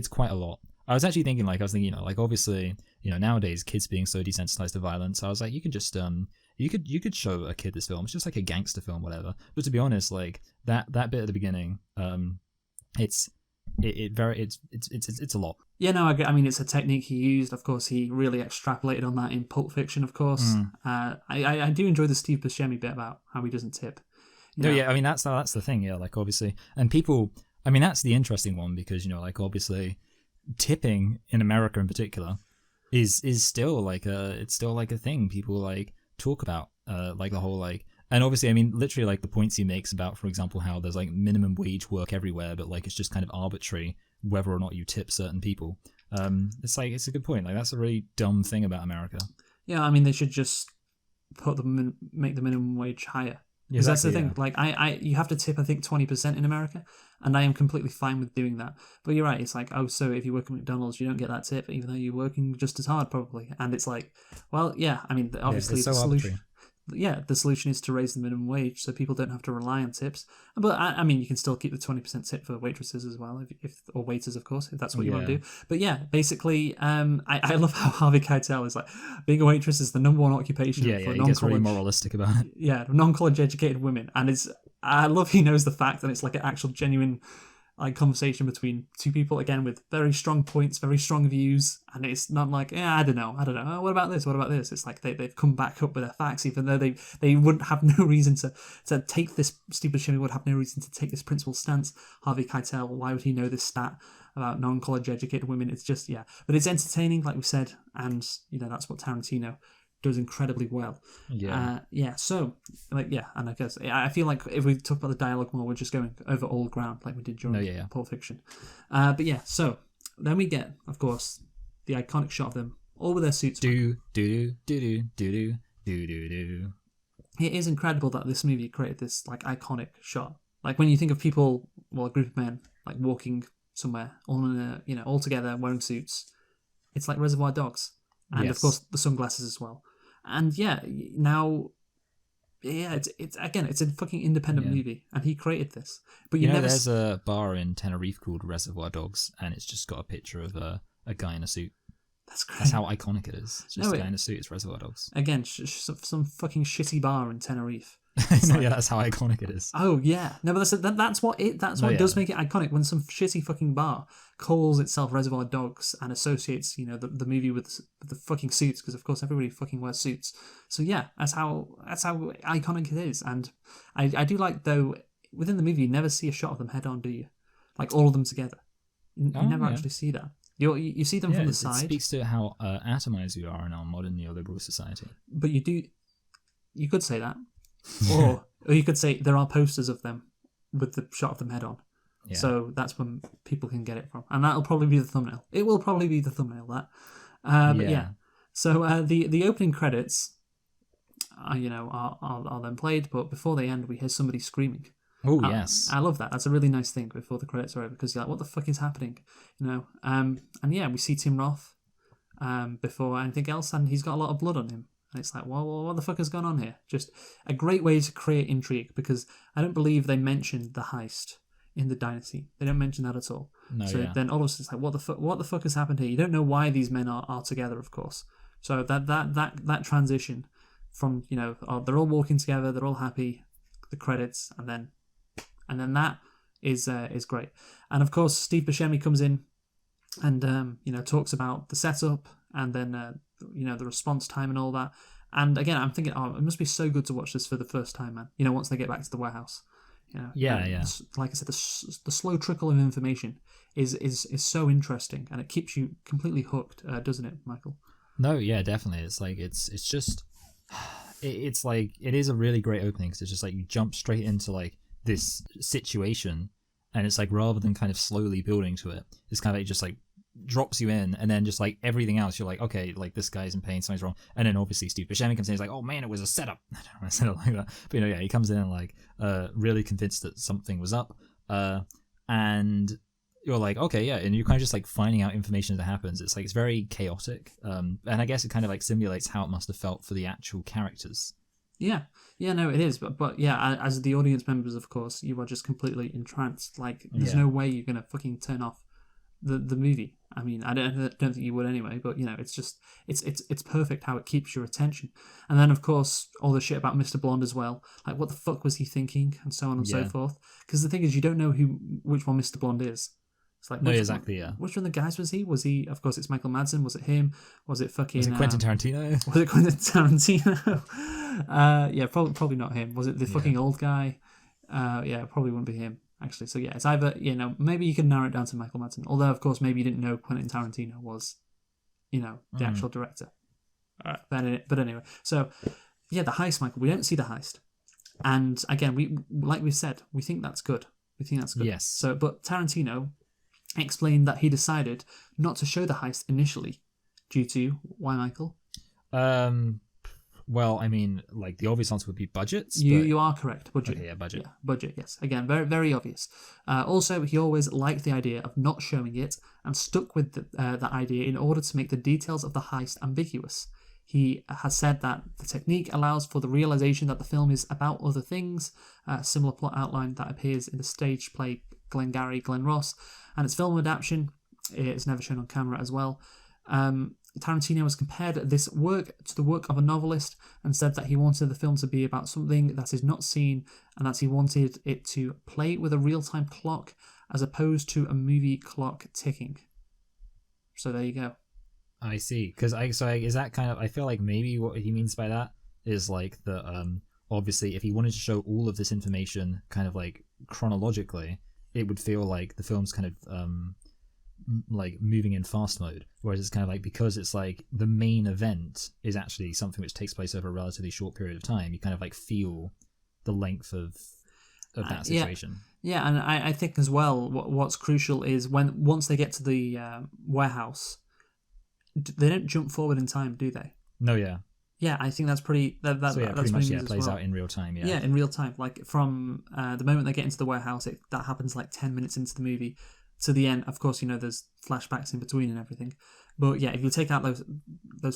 quite a lot. I was actually thinking, obviously, nowadays kids being so desensitized to violence, I was like, you could just, you could show a kid this film. It's just like a gangster film, whatever. But to be honest, like that bit at the beginning, it's a lot. Yeah, no, I mean, it's a technique he used. Of course, he really extrapolated on that in Pulp Fiction, of course. I do enjoy the Steve Buscemi bit about how he doesn't tip. No, yeah, I mean, that's the thing, yeah, like, obviously. And people, I mean, that's the interesting one because, obviously, tipping in America in particular is still like a thing people like talk about, like the whole like, and obviously I mean literally like the points he makes about, for example, how there's like minimum wage work everywhere, but like it's just kind of arbitrary whether or not you tip certain people. It's a good point. Like that's a really dumb thing about America. Yeah, I mean they should just make the minimum wage higher. Because that's the thing. Like you have to tip I think 20% in America, and I am completely fine with doing that. But you're right. It's like, oh, so if you work at McDonald's, you don't get that tip, even though you're working just as hard probably. And it's like, well, yeah. I mean, obviously the solution. Arbitrary. Yeah, the solution is to raise the minimum wage so people don't have to rely on tips. But I mean, you can still keep the 20% tip for waitresses as well, if or waiters, of course, if that's what you want to do. But yeah, basically, I love how Harvey Keitel is like, being a waitress is the number one occupation for non-college. He gets really moralistic about it. Yeah, non-college educated women, and I love he knows the fact, and it's like an actual genuine like conversation between two people, again, with very strong points, very strong views, and it's not like, yeah, I don't know, oh, what about this, it's like they've come back up with their facts, even though they wouldn't have no reason to take this, Steve Buscemi would have no reason to take this principled stance. Harvey Keitel, why would he know this stat about non-college educated women? It's just, yeah, but it's entertaining, like we said, and that's what Tarantino does incredibly well. So and I guess I feel like if we talk about the dialogue more, we're just going over old ground like we did during Pulp Fiction. So then we get, of course, the iconic shot of them all with their suits. Do do do do do do do do. It is incredible that this movie created this like iconic shot. Like when you think of people, well, a group of men like walking somewhere all in all together wearing suits, it's like Reservoir Dogs. And of course the sunglasses as well. And it's a fucking independent movie, and he created this. But there's a bar in Tenerife called Reservoir Dogs, and it's just got a picture of a guy in a suit. That's great. That's how iconic it is. It's just a guy in a suit. It's Reservoir Dogs. Again, some fucking shitty bar in Tenerife. That's how iconic it is. Oh yeah, no, but that's what does make it iconic, when some shitty fucking bar calls itself Reservoir Dogs and associates the movie with the fucking suits, because of course everybody fucking wears suits. So yeah, that's how iconic it is. And I do like, though, within the movie you never see a shot of them head on, do you? Like all of them together. You never actually see that. You see them from the side. It speaks to how atomized we are in our modern neoliberal society. But you could say that. Or you could say there are posters of them with the shot of them head on. Yeah. So that's when people can get it from. And that'll probably be the thumbnail. It will probably be the thumbnail, that. But yeah. So the opening credits are then played, but before they end we hear somebody screaming. Oh, yes. I love that. That's a really nice thing before the credits are over, because you're like, what the fuck is happening? And we see Tim Roth before anything else, and he's got a lot of blood on him. And it's like, well, what the fuck has gone on here? Just a great way to create intrigue, because I don't believe they mentioned the heist in the dynasty. They don't mention that at all. Then all of a sudden it's like, what the fuck has happened here? You don't know why these men are together, of course. So that transition from, they're all walking together, they're all happy, the credits, and then that is great. And of course Steve Buscemi comes in and talks about the setup, and then the response time and all that. And again, I'm thinking, it must be so good to watch this for the first time, man. Once they get back to the warehouse. Like I said, the slow trickle of information is so interesting, and it keeps you completely hooked, doesn't it, Michael? No, yeah, definitely. It's like it's just it's like it is a really great opening, because it's just like you jump straight into like this situation, and it's like, rather than kind of slowly building to it, it's kind of like just like drops you in, and then just like everything else you're like, okay, like this guy's in pain, something's wrong. And then obviously Steve Buscemi comes in, he's like, oh man, it was a setup. I don't know why I said it like that, but he comes in and like really convinced that something was up, and you're like, okay, yeah, and you're kind of just like finding out information as it happens. It's like, it's very chaotic, and I guess it kind of like simulates how it must have felt for the actual characters. No, it is, but yeah, as the audience members, of course, you are just completely entranced. Like, there's no way you're gonna fucking turn off the movie. I mean, I don't think you would anyway, but it's just it's perfect how it keeps your attention. And then of course all the shit about Mr. Blonde as well, like what the fuck was he thinking, and so on and so forth. Because the thing is, you don't know which one Mr. Blonde is. It's like, which one of the guys was he? Was he? Of course, it's Michael Madsen. Was it him? Was it fucking? Was it Quentin Tarantino? Was it Quentin Tarantino? Probably not him. Was it the fucking old guy? Probably wouldn't be him. Actually, so yeah, it's either, maybe you can narrow it down to Michael Madsen. Although, of course, maybe you didn't know Quentin Tarantino was, the actual director. But anyway, so yeah, the heist, Michael. We don't see the heist, and again, like we said, we think that's good. Yes. So, but Tarantino explained that he decided not to show the heist initially, due to why, Michael? Well, I mean, like the obvious answer would be budgets. You are correct. Budget. Okay, yeah, budget. Yeah, budget, yes. Again, very, very obvious. Also, he always liked the idea of not showing it, and stuck with that idea in order to make the details of the heist ambiguous. He has said that the technique allows for the realization that the film is about other things, a similar plot outline that appears in the stage play Glengarry Glen Ross, and its film adaptation is never shown on camera as well. Tarantino has compared this work to the work of a novelist, and said that he wanted the film to be about something that is not seen, and that he wanted it to play with a real-time clock, as opposed to a movie clock ticking. So there you go. I see. Because is that kind of, I feel like maybe what he means by that is like the obviously if he wanted to show all of this information kind of like chronologically, it would feel like the film's kind of like moving in fast mode, whereas it's kind of like, because it's like the main event is actually something which takes place over a relatively short period of time, you kind of like feel the length of that situation. Yeah, and I think as well what's crucial is once they get to the warehouse, they don't jump forward in time, do they? No, yeah. Yeah, I think that's pretty. That's pretty much plays well. out in real time. Yeah. Yeah, in real time. Like from the moment they get into the warehouse, that happens like 10 minutes into the movie to the end. Of course, there's flashbacks in between and everything. But yeah, if you take out those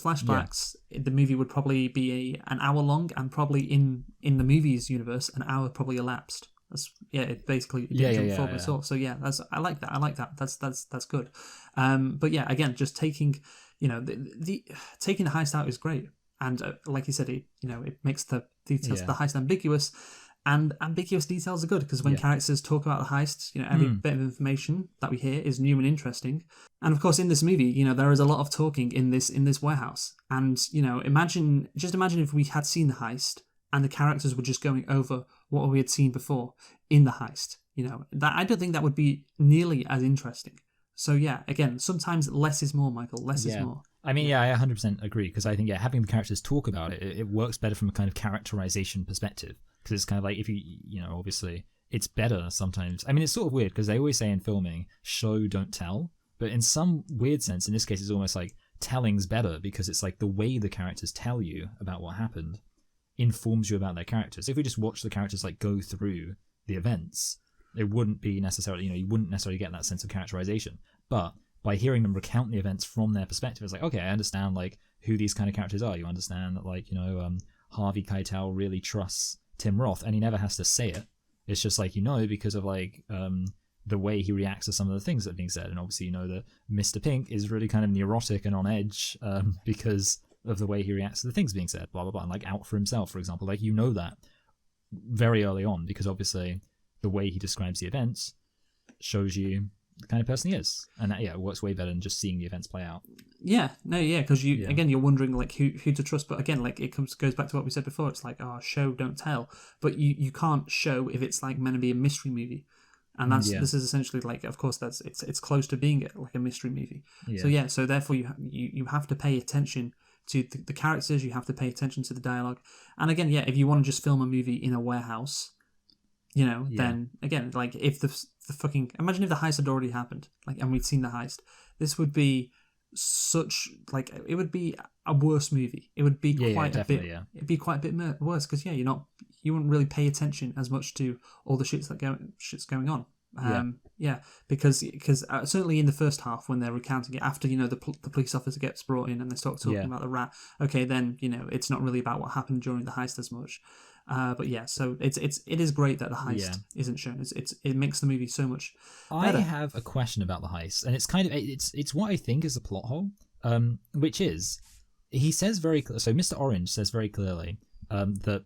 flashbacks, the movie would probably be an hour long, and probably in the movie's universe, an hour probably elapsed. It basically didn't jump forward at all. So yeah, I like that. That's good. But yeah, again, just taking taking the heist out is great. And like you said, it makes the details of the heist ambiguous, and ambiguous details are good because when characters talk about the heist, every bit of information that we hear is new and interesting. And of course, in this movie, there is a lot of talking in this warehouse. And imagine if we had seen the heist and the characters were just going over what we had seen before in the heist. That I don't think that would be nearly as interesting. So yeah, again, sometimes less is more, Michael. Less is more. I mean, I 100% agree, because I think, having the characters talk about it works better from a kind of characterization perspective, because it's kind of like, if obviously, it's better sometimes. I mean, it's sort of weird, because they always say in filming, show, don't tell, but in some weird sense, in this case, it's almost like telling's better, because it's like the way the characters tell you about what happened informs you about their characters. If we just watch the characters like go through the events, it wouldn't be necessarily, you wouldn't necessarily get that sense of characterization, but by hearing them recount the events from their perspective, it's like, okay, I understand like who these kind of characters are. You understand that like, Harvey Keitel really trusts Tim Roth, and he never has to say it. It's just like, because of like the way he reacts to some of the things that are being said. And obviously, that Mr. Pink is really kind of neurotic and on edge because of the way he reacts to the things being said, blah, blah, blah. And like out for himself, for example, like, that very early on, because obviously the way he describes the events shows you the kind of person he is, and that it works way better than just seeing the events play out. Because again, you're wondering like who to trust, but again, like it goes back to what we said before. It's like, show, don't tell, but you can't show if it's like meant to be a mystery movie, and this is essentially like, of course, it's close to being like a mystery movie. So therefore you have to pay attention to the characters, you have to pay attention to the dialogue, and again, if you want to just film a movie in a warehouse, then again, like if the fucking, imagine if the heist had already happened, like, and we'd seen the heist, this would be such, like, it would be a worse movie. It would be it'd be quite a bit worse, because you wouldn't really pay attention as much to all the shit's going on. Because certainly in the first half, when they're recounting it after the police officer gets brought in and they start talking about the rat, okay, then it's not really about what happened during the heist as much. But yeah, so it is great that the heist isn't shown. It makes the movie so much better. I have a question about the heist, and it's kind of it's what I think is a plot hole, which is, he says so Mr. Orange says very clearly that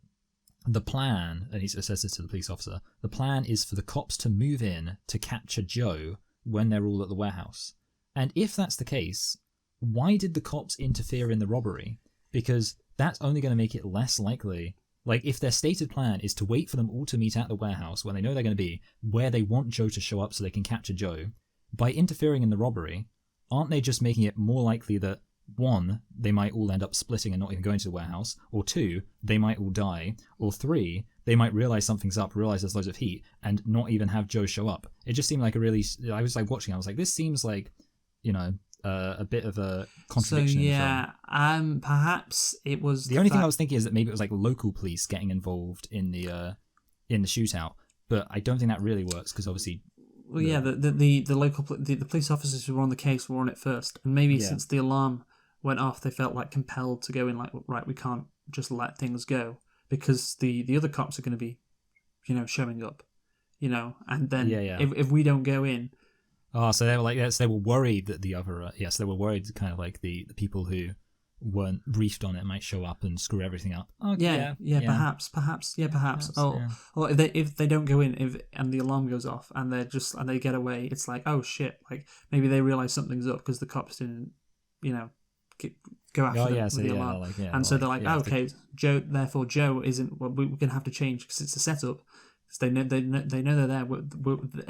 the plan, and he says this to the police officer, the plan is for the cops to move in to capture Joe when they're all at the warehouse. And if that's the case, why did the cops interfere in the robbery? Because that's only going to make it less likely. Like, if their stated plan is to wait for them all to meet at the warehouse when they know they're going to be, where they want Joe to show up so they can capture Joe, by interfering in the robbery, aren't they just making it more likely that, one, they might all end up splitting and not even going to the warehouse, or two, they might all die, or three, they might realize something's up, realize there's loads of heat, and not even have Joe show up? It just seemed like I was like watching, I was like, this seems like, a bit of a contradiction. So perhaps it was the only thing I was thinking is that maybe it was like local police getting involved in the shootout, but I don't think that really works, because obviously. Well, the local the police officers who were on the case were on it first, and maybe since the alarm went off, they felt like compelled to go in. Like, right, we can't just let things go, because the other cops are going to be, showing up, and then if we don't go in. Oh, so they were like, they were worried that the other, so they were worried kind of like the people who weren't briefed on it might show up and screw everything up. Oh, perhaps. Or if they don't go in, and the alarm goes off and they get away, it's like, oh shit, like maybe they realize something's up because the cops didn't, go after them with the alarm, so they're like, okay, Joe. Therefore, Joe isn't. Well, we're gonna have to change because it's a setup. Because they know they're there.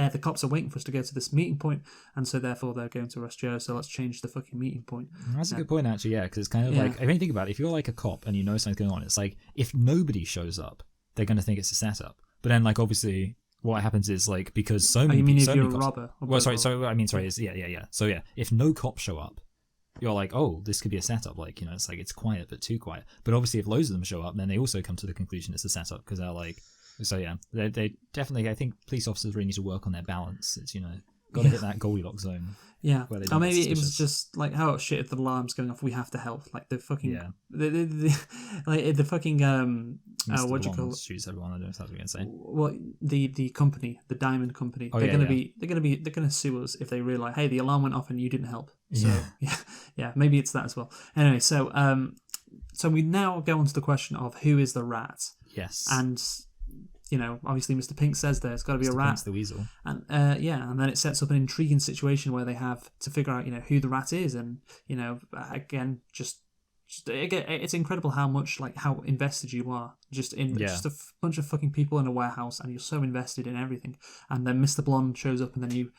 The cops are waiting for us to go to this meeting point, and so therefore they're going to arrest Joe. So let's change the fucking meeting point. That's a good point, actually. Yeah, because it's kind of like, I mean, think about it. If you're like a cop and you know something's going on, it's like if nobody shows up, they're gonna think it's a setup. But then, like, obviously, what happens is like because so many. You mean if you're a robber? Well, sorry. So I mean, sorry. So yeah, if no cops show up, you're like, oh, this could be a setup. Like, it's like it's quiet but too quiet. But obviously, if loads of them show up, then they also come to the conclusion it's a setup because they're like. So yeah, they definitely. I think police officers really need to work on their balance. It's got to hit that Goldilocks zone. Yeah, or maybe it was just like, oh shit, if the alarm's going off, we have to help. Like the fucking the fucking what do you call it? Shoots everyone. I don't know if that's what you're gonna say. Well, the company, the diamond company, they're gonna sue us if they realize, hey, the alarm went off and you didn't help. So yeah, maybe it's that as well. Anyway, so we now go on to the question of who is the rat. Yes, and. Obviously Mr. Pink says there's got to be a rat. Pink's the weasel. And and then it sets up an intriguing situation where they have to figure out, who the rat is, and again, it's incredible how much how invested you are just in just a bunch of fucking people in a warehouse, and you're so invested in everything. And then Mr. Blonde shows up, and then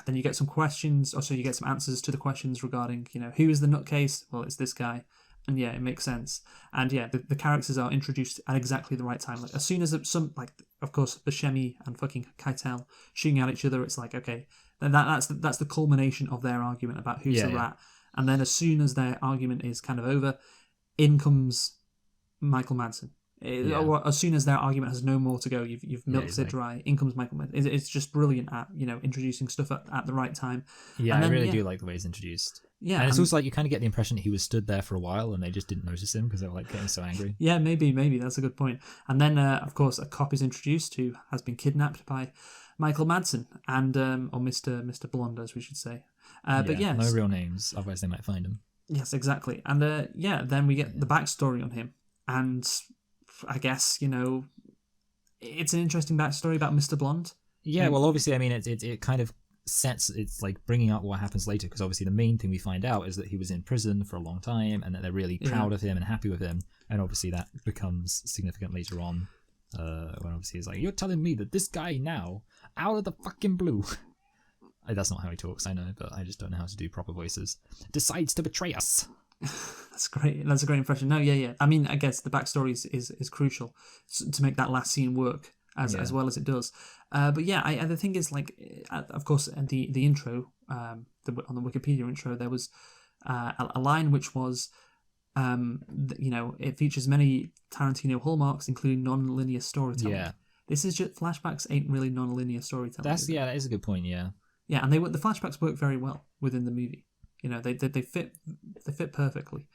then you get some questions, or so you get some answers to the questions regarding who is the nutcase. Well, it's this guy. And yeah, it makes sense. And yeah, the characters are introduced at exactly the right time. Like as soon as of course, Buscemi and fucking Keitel shooting at each other, it's like, okay, that's the culmination of their argument about who's the rat. And then as soon as their argument is kind of over, in comes Michael Madsen. Or as soon as their argument has no more to go, you've milked it dry. In comes Michael Madsen. It's just brilliant at introducing stuff at the right time. Yeah, and then, I really do like the way it's introduced. Yeah, and it's also like you kind of get the impression that he was stood there for a while and they just didn't notice him because they were like getting so angry. Yeah, maybe that's a good point. And then of course a cop is introduced who has been kidnapped by Michael Madsen and or Mr. Blonde, as we should say. But yes, no real names, otherwise they might find him. Yes, exactly. And then we get the backstory on him, and I guess it's an interesting backstory about Mr. Blonde. Yeah, well, obviously, I mean, it kind of it's like bringing up what happens later, because obviously the main thing we find out is that he was in prison for a long time and that they're really proud of him and happy with him, and obviously that becomes significant later on when obviously he's like, you're telling me that this guy now, out of the fucking blue, that's not how he talks, I know, but I just don't know how to do proper voices, decides to betray us. That's great. That's a great impression. No, yeah. I mean, I guess the backstory is crucial to make that last scene work as well as it does. But yeah, the thing is, like, of course, the intro, on the Wikipedia intro, there was a line which was, it features many Tarantino hallmarks, including non-linear storytelling. Yeah. This is just flashbacks ain't really non-linear storytelling. That is a good point. Yeah. Yeah, and the flashbacks work very well within the movie. They fit perfectly.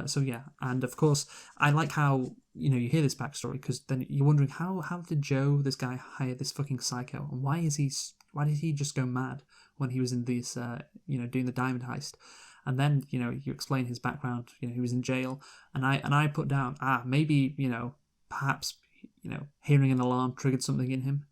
So yeah, and of course I like how you hear this backstory, because then you're wondering how did Joe, this guy, hire this fucking psycho, and why did he just go mad when he was in this doing the diamond heist, and then you explain his background. He was in jail, and I put down maybe perhaps hearing an alarm triggered something in him.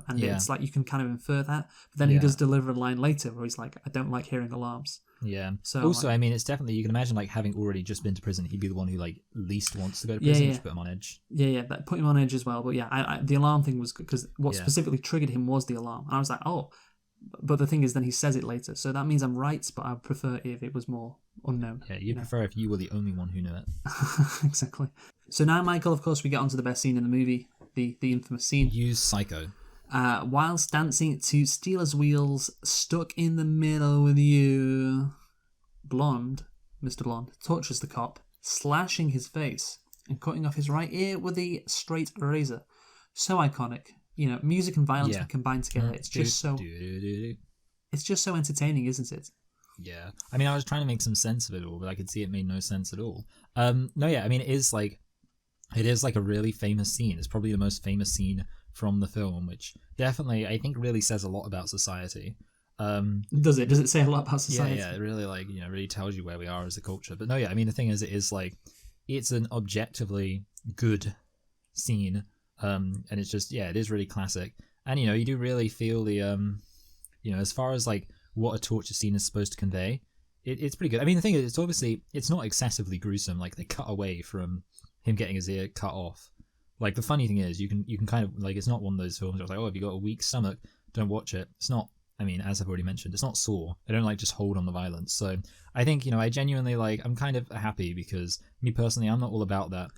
It's like you can kind of infer that, but then he does deliver a line later where he's like, I don't like hearing alarms. Yeah. So also, I mean, it's definitely, you can imagine like having already just been to prison, he'd be the one who like least wants to go to prison, which put him on edge. Yeah, that put him on edge as well. But yeah, the alarm thing was because what specifically triggered him was the alarm, and I was like, oh. But the thing is, then he says it later, so that means I'm right. But I would prefer if it was more unknown. Yeah, you'd prefer if you were the only one who knew it. Exactly. So now, Michael, of course, we get onto the best scene in the movie, the infamous scene. Use Psycho. Whilst dancing to Steelers Wheels, Stuck in the Middle with You, Mr. Blonde, tortures the cop, slashing his face and cutting off his right ear with a straight razor. So iconic. Music and violence combined together. It's just so entertaining, isn't it? Yeah. I mean, I was trying to make some sense of it all, but I could see it made no sense at all. I mean, it is like a really famous scene. It's probably the most famous scene from the film, which definitely, I think, really says a lot about society. Does it? Does it say a lot about Yeah, society? yeah, it really really tells you where we are as a culture. But no, yeah, I mean the thing is, it is like it's an objectively good scene, and it's just it is really classic, and you do really feel the as far as like what a torture scene is supposed to convey, it's pretty good. I mean the thing is, it's not excessively gruesome. Like they cut away from him getting his ear cut off. Like the funny thing is, you can kind of like it's not one of those films where it's like, oh, if you got a weak stomach, don't watch it. It's not. I mean, as I've already mentioned, it's not Saw. They don't like just hold on the violence. So I think, I genuinely I'm kind of happy because me personally, I'm not all about that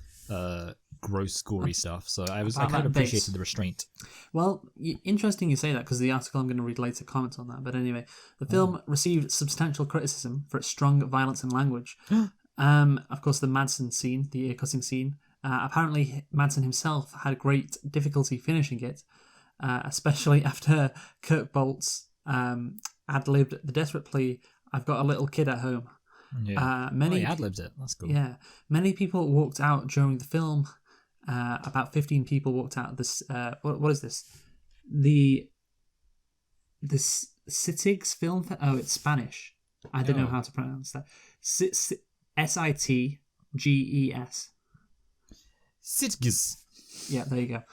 gross, gory stuff. So I kind of appreciated the restraint. Well, interesting you say that because the article I'm going to read later comments on that. But anyway, the film received substantial criticism for its strong violence and language. Of course, the Madsen scene, the ear cutting scene. Apparently, Madsen himself had great difficulty finishing it, especially after Kirk Bolt's ad-libbed the desperate plea, "I've got a little kid at home." Yeah. He ad-libbed it. That's cool. Yeah. Many people walked out during the film. About 15 people walked out of this. What is this? The Sitges film. Oh, it's Spanish. I don't know how to pronounce that. Sitges. Sitges. Yeah, there you go.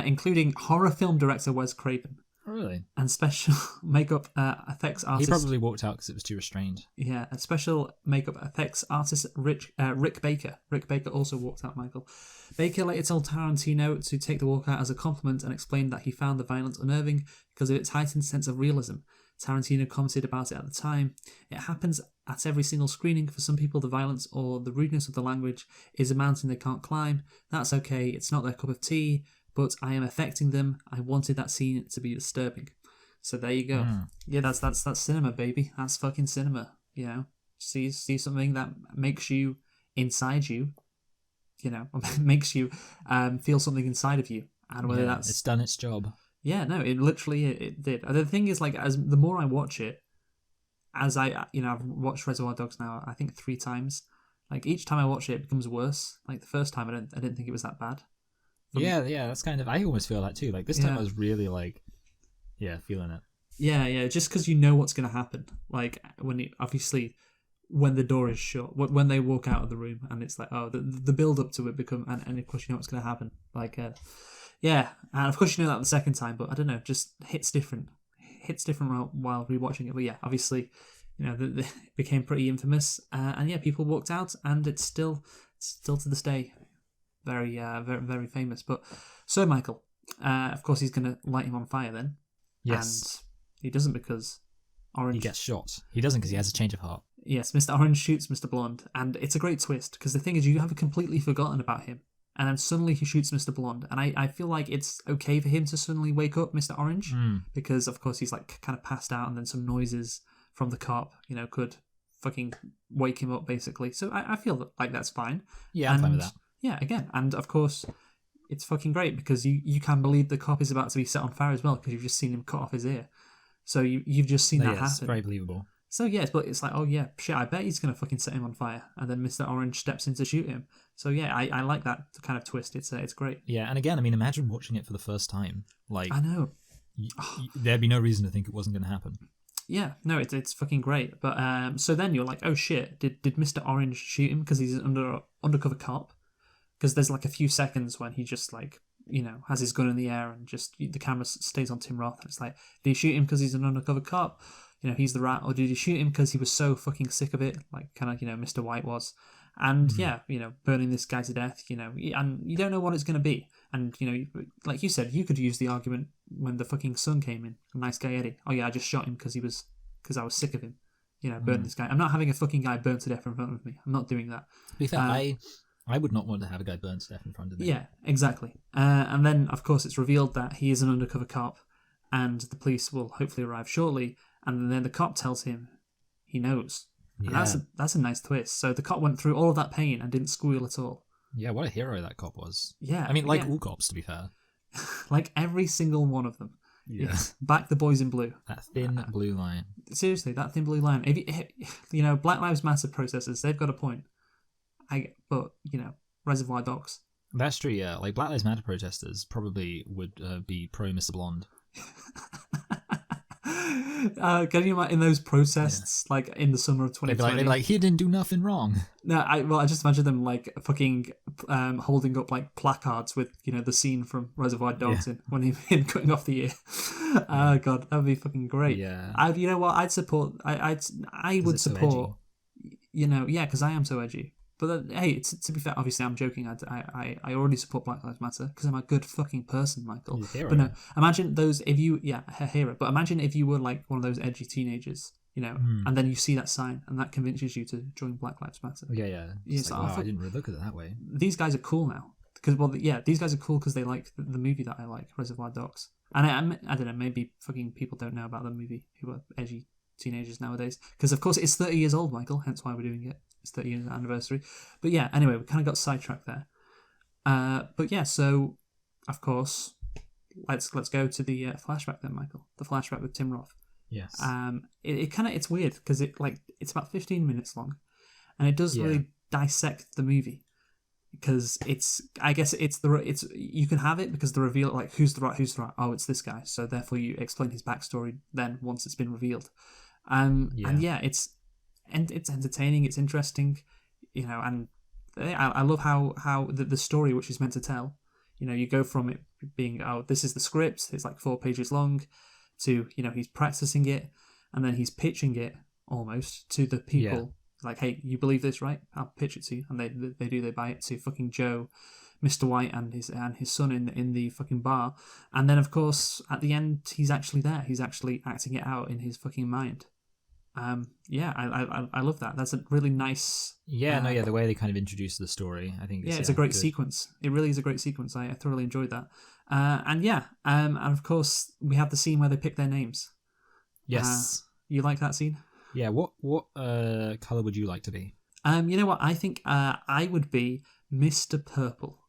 Including horror film director Wes Craven. Oh, really? And special makeup effects artist. He probably walked out because it was too restrained. Yeah, and special makeup effects artist Rick Baker. Rick Baker also walked out, Michael. Baker later told Tarantino to take the walkout as a compliment and explained that he found the violence unnerving because of its heightened sense of realism. Tarantino commented about it at the time. "It happens at every single screening. For some people, the violence or the rudeness of the language is a mountain they can't climb. That's okay, it's not their cup of tea, but I am affecting them. I wanted that scene to be disturbing." So there you go. Yeah, that's cinema, baby. That's fucking cinema. See something that makes you inside you. Makes you feel something inside of you, and whether that's it's done its job. Yeah, no, it literally it did. The thing is, like, as the more I watch it, as I've watched Reservoir Dogs now, I think 3 times. Like each time I watch it becomes worse. Like the first time, I didn't think it was that bad. Yeah, that's kind of. I almost feel that too. Like this time, I was really feeling it. Yeah. Just because you know what's going to happen. Like when the door is shut, when they walk out of the room, and it's like, oh, the build up to it and of course you know what's going to happen. Like, yeah, and of course you know that the second time, but I don't know, just hits different while rewatching it. But yeah, obviously, it became pretty infamous, and yeah, people walked out, and it's still to this day very, very, very famous. But so Michael, of course, he's going to light him on fire then. Yes, and he doesn't because Orange. He gets shot. He doesn't because he has a change of heart. Yes, Mr. Orange shoots Mr. Blonde, and it's a great twist because the thing is, you have completely forgotten about him, and then suddenly he shoots Mr. Blonde, and I feel like it's okay for him to suddenly wake up Mr. Orange because of course he's like kind of passed out, and then some noises from the cop, could fucking wake him up basically. So I feel like that's fine. Yeah, I'm fine with that. Yeah, again, and of course it's fucking great because you can believe the cop is about to be set on fire as well because you've just seen him cut off his ear. So you've just seen that happen. It's very believable. So yes, but it's like, oh yeah, shit, I bet he's going to fucking set him on fire. And then Mr. Orange steps in to shoot him. So yeah, I like that kind of twist. It's great. Yeah, and again, I mean, imagine watching it for the first time. Like, I know. There'd be no reason to think it wasn't going to happen. Yeah, no, it's fucking great. But so then you're like, oh shit, did Mr. Orange shoot him because he's an undercover cop? Because there's like a few seconds when he just like, has his gun in the air and just the camera stays on Tim Roth. And it's like, did he shoot him because he's an undercover cop? He's the rat, or did he shoot him because he was so fucking sick of it, like kind of Mr. White was, and burning this guy to death, and you don't know what it's going to be, and like you said, you could use the argument when the fucking son came in, nice guy Eddie. Oh yeah, I just shot him because I was sick of him, burn this guy. I'm not having a fucking guy burned to death in front of me. I'm not doing that. To be fair, I would not want to have a guy burned to death in front of me. Yeah, exactly. And then of course it's revealed that he is an undercover cop, and the police will hopefully arrive shortly. And then the cop tells him he knows. Yeah. And that's a nice twist. So the cop went through all of that pain and didn't squeal at all. Yeah, what a hero that cop was. Yeah. I mean, all cops, to be fair. Like every single one of them. Yeah. Back the boys in blue. That thin blue line. Seriously, that thin blue line. If Black Lives Matter protesters, they've got a point. But Reservoir Dogs. That's true, yeah. Like, Black Lives Matter protesters probably would be pro Mr. Blonde. Getting him in those protests, like in the summer of They'd be 2020. like, he didn't do nothing wrong. No, I just imagine them like fucking holding up like placards with the scene from Reservoir Dogs in when he's been cutting off the ear. Oh god, that would be fucking great. Yeah. You know what? I'd support. I would it's so support. Yeah, because I am so edgy. But hey, to be fair, obviously I'm joking. I already support Black Lives Matter because I'm a good fucking person, Michael. But no, imagine those if you a hero. But imagine if you were like one of those edgy teenagers, and then you see that sign and that convinces you to join Black Lives Matter. Yeah. It's like, wow, I didn't really look at it that way. These guys are cool now because these guys are cool because they like the movie that I like, Reservoir Dogs. And I don't know, maybe fucking people don't know about the movie who are edgy teenagers nowadays because of course it's 30 years old, Michael. Hence why we're doing it. It's 30 years anniversary. But yeah, anyway, we kind of got sidetracked there. But yeah, so of course, let's go to the flashback then, Michael. The flashback with Tim Roth. Yes. It's weird because it's about 15 minutes long, and it does really dissect the movie because you can have it because the reveal like who's the right, oh it's this guy, so therefore you explain his backstory then once it's been revealed. And yeah, it's entertaining, it's interesting, and I love how the story which is meant to tell, you go from it being, oh, this is the script, it's like 4 pages long, to, he's practicing it, and then he's pitching it almost to the people, like, hey, you believe this, right? I'll pitch it to you, and they buy it to fucking Joe, Mr. White, and his son in the fucking bar, and then of course at the end he's actually there, he's actually acting it out in his fucking mind. I love that. That's a really nice. The way they kind of introduce the story, I think. It's a great sequence. It really is a great sequence. I thoroughly enjoyed that. And of course we have the scene where they pick their names. Yes. You like that scene? Yeah. What color would you like to be? You know what? I think I would be Mr. Purple.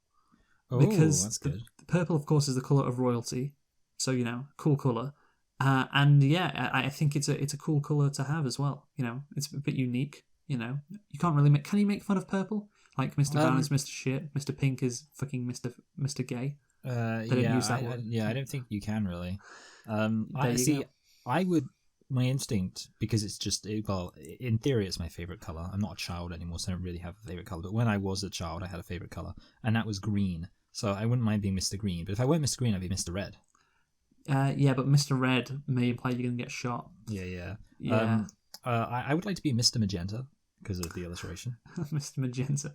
Oh, because that's good. The purple, of course, is the color of royalty. So cool color. I think it's a cool color to have as well. It's a bit unique. You can't really can you make fun of purple? Like Mr. Brown is Mr. Shit, Mr. Pink is fucking Mr. Gay. I don't think you can really. I would. My instinct, because it's just in theory it's my favorite color. I'm not a child anymore, so I don't really have a favorite color. But when I was a child, I had a favorite color, and that was green. So I wouldn't mind being Mr. Green. But if I weren't Mr. Green, I'd be Mr. Red. But Mr. Red may imply you're going to get shot. Yeah. Yeah. I would like to be Mr. Magenta because of the illustration. Mr. Magenta.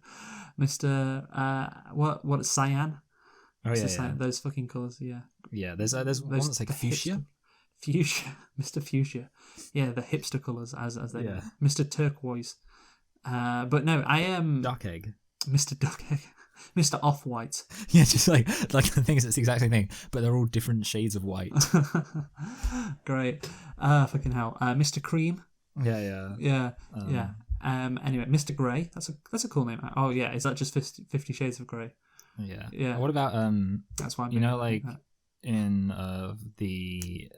Mr. What cyan? Oh, yeah. Cyan, those fucking colours, yeah. Yeah, there's one that's like fuchsia. Fuchsia. Mr. Fuchsia. Yeah, the hipster colours as they know. Mr. Turquoise. But no, I am... Duck Egg. Mr. Duck Egg. Mr. Off-White. Yeah, just like the thing is, it's the exact same thing, but they're all different shades of white. Great. Fucking hell. Mr. Cream. Yeah. Anyway, Mr. Grey. That's a cool name. Oh yeah, is that just 50 Shades of Grey? Yeah. What about That's why in the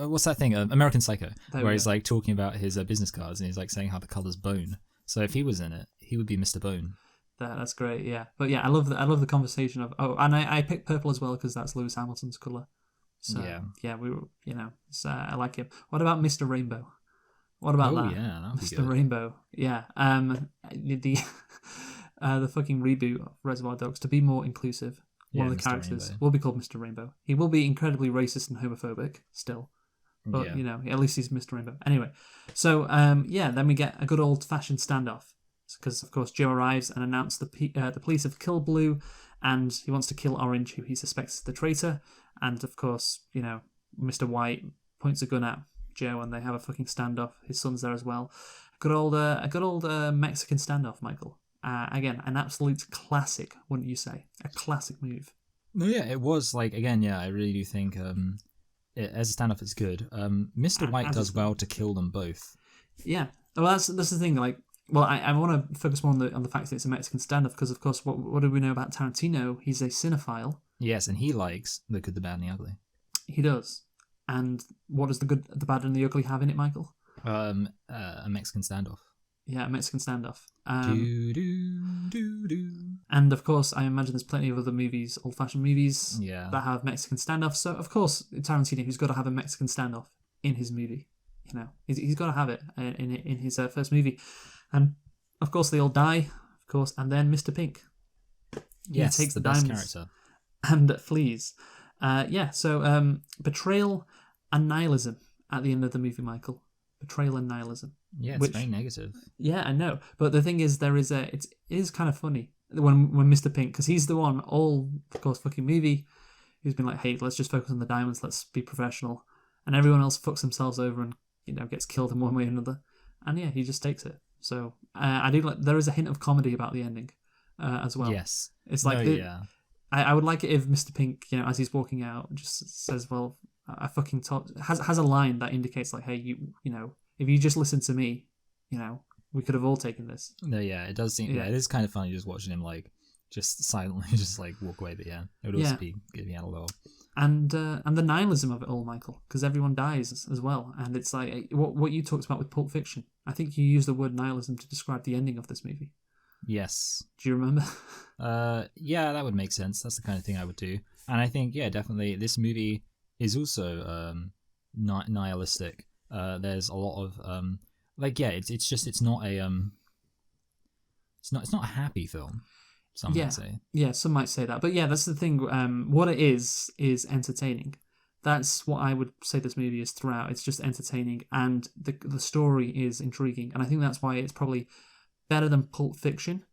what's that thing? American Psycho, where he's like talking about his business cards and he's like saying how the color's bone. So if he was in it, he would be Mr. Bone. That's great, yeah. But yeah, I love the conversation of and I picked purple as well because that's Lewis Hamilton's color. So yeah, we were I like him. What about Mr. Rainbow? What about that? Yeah, that would be Mr. good. Rainbow. Yeah. The the fucking reboot of Reservoir Dogs, to be more inclusive. One of the Mr. characters Rainbow. will be called Mr. Rainbow. He will be incredibly racist and homophobic still. But at least he's Mr. Rainbow. Anyway, so then we get a good old fashioned standoff. Because of course Joe arrives and announces the police have killed Blue, and he wants to kill Orange, who he suspects is the traitor. And of course, Mr. White points a gun at Joe, and they have a fucking standoff. His son's there as well. A good old Mexican standoff, Michael. Again, an absolute classic, wouldn't you say? A classic move. No, yeah, it was I really do think as a standoff it's good. Mr. White does well to kill them both. Yeah, well that's the thing. I want to focus more on the fact that it's a Mexican standoff because, of course, what do we know about Tarantino? He's a cinephile. Yes, and he likes the good, the bad, and the ugly. He does. And what does the good, the bad, and the ugly have in it, Michael? A Mexican standoff. Yeah, a Mexican standoff. Do. And of course, I imagine there's plenty of other movies, old-fashioned movies, Yeah. that have Mexican standoffs. So of course, Tarantino, who's got to have a Mexican standoff in his movie. You know, he's got to have it in his first movie, and of course they all die, of course, and then Mr. Pink, Yes, takes the the best diamonds character. and flees. So betrayal and nihilism at the end of the movie, Michael. Betrayal and nihilism. Yeah, it's very negative. Yeah, I know. But the thing is, it is kind of funny when Mr. Pink, because he's the one all, of course, fucking movie who's been like, hey, let's just focus on the diamonds, let's be professional, and everyone else fucks themselves over and gets killed in one way or another, and yeah, he just takes it. So I do like there is a hint of comedy about the ending as well. Yes, it's like yeah. I would like it if Mr. Pink, as he's walking out, just says, well, I fucking has a line that indicates like, hey, if you just listen to me, we could have all taken this. No, yeah, it does seem. Yeah, it is kind of funny just watching him like just silently just like walk away. But yeah, it would also be giving out a little. And the nihilism of it all, Michael, because everyone dies as well, and it's like what you talked about with Pulp Fiction. I think you used the word nihilism to describe the ending of this movie. Yes. Do you remember? Yeah, that would make sense. That's the kind of thing I would do. And I think, yeah, definitely this movie is also nihilistic. There's a lot of it's not a happy film. Some might say. Yeah, some might say that. But yeah, that's the thing. What it is entertaining. That's what I would say this movie is throughout. It's just entertaining, and the story is intriguing. And I think that's why it's probably better than Pulp Fiction,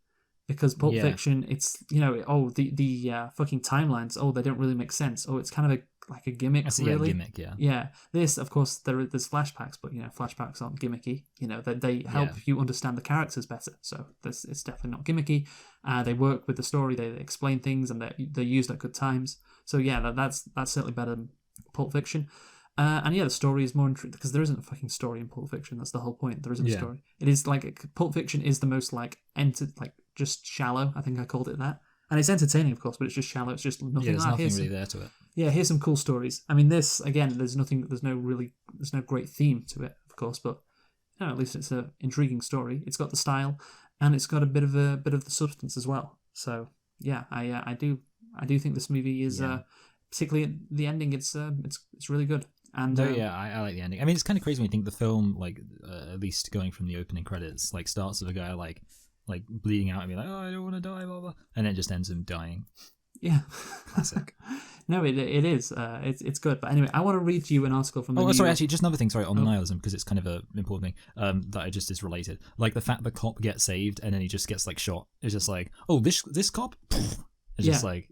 because Pulp Fiction, it's the fucking timelines. They don't really make sense. It's kind of like a gimmick. Really, gimmick. Yeah. Yeah. This, of course, there's flashbacks, but flashbacks aren't gimmicky. They help you understand the characters better. So this it's definitely not gimmicky. They work with the story. They explain things, and they're used at good times. So yeah, that's certainly better than Pulp Fiction. And yeah, the story is more intriguing because there isn't a fucking story in Pulp Fiction. That's the whole point. There isn't a story. It is like Pulp Fiction is the most just shallow. I think I called it that. And it's entertaining, of course, but it's just shallow. It's just nothing. There's nothing really there to it. Yeah, here's some cool stories. I mean, this again, there's no great theme to it, of course, but at least it's an intriguing story. It's got the style, and it's got a bit of the substance as well. So yeah, I do think this movie is particularly the ending. It's really good. And I like the ending. I mean, it's kind of crazy when you think the film, like at least going from the opening credits, like starts with a guy like bleeding out and be like, oh, I don't want to die, blah blah, and then it just ends him dying. Yeah, classic. No, it is. It's good. But anyway, I want to read to you an article from. Actually, just another thing. Sorry, on nihilism, because it's kind of a important thing. That it just is related. Like the fact the cop gets saved and then he just gets like shot. It's just like, oh, this cop. It's just like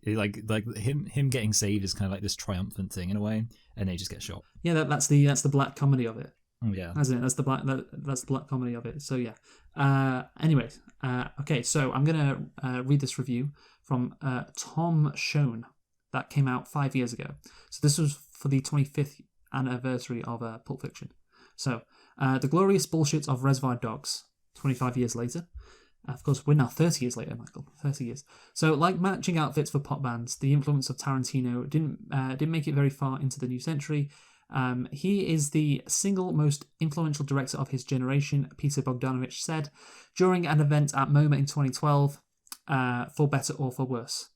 him getting saved is kind of like this triumphant thing in a way, and then he just gets shot. Yeah, that's the black comedy of it. Oh yeah, that's the black comedy of it. So yeah. Anyway, okay. So I'm gonna read this review from Tom Schoen that came out 5 years ago. So this was for the 25th anniversary of Pulp Fiction. So the glorious bullshit of Reservoir Dogs. 25 years later. Of course, we're now 30 years later, Michael. 30 years. So, like matching outfits for pop bands, the influence of Tarantino didn't make it very far into the new century. He is the single most influential director of his generation, Peter Bogdanovich said during an event at MoMA in 2012, for better or for worse.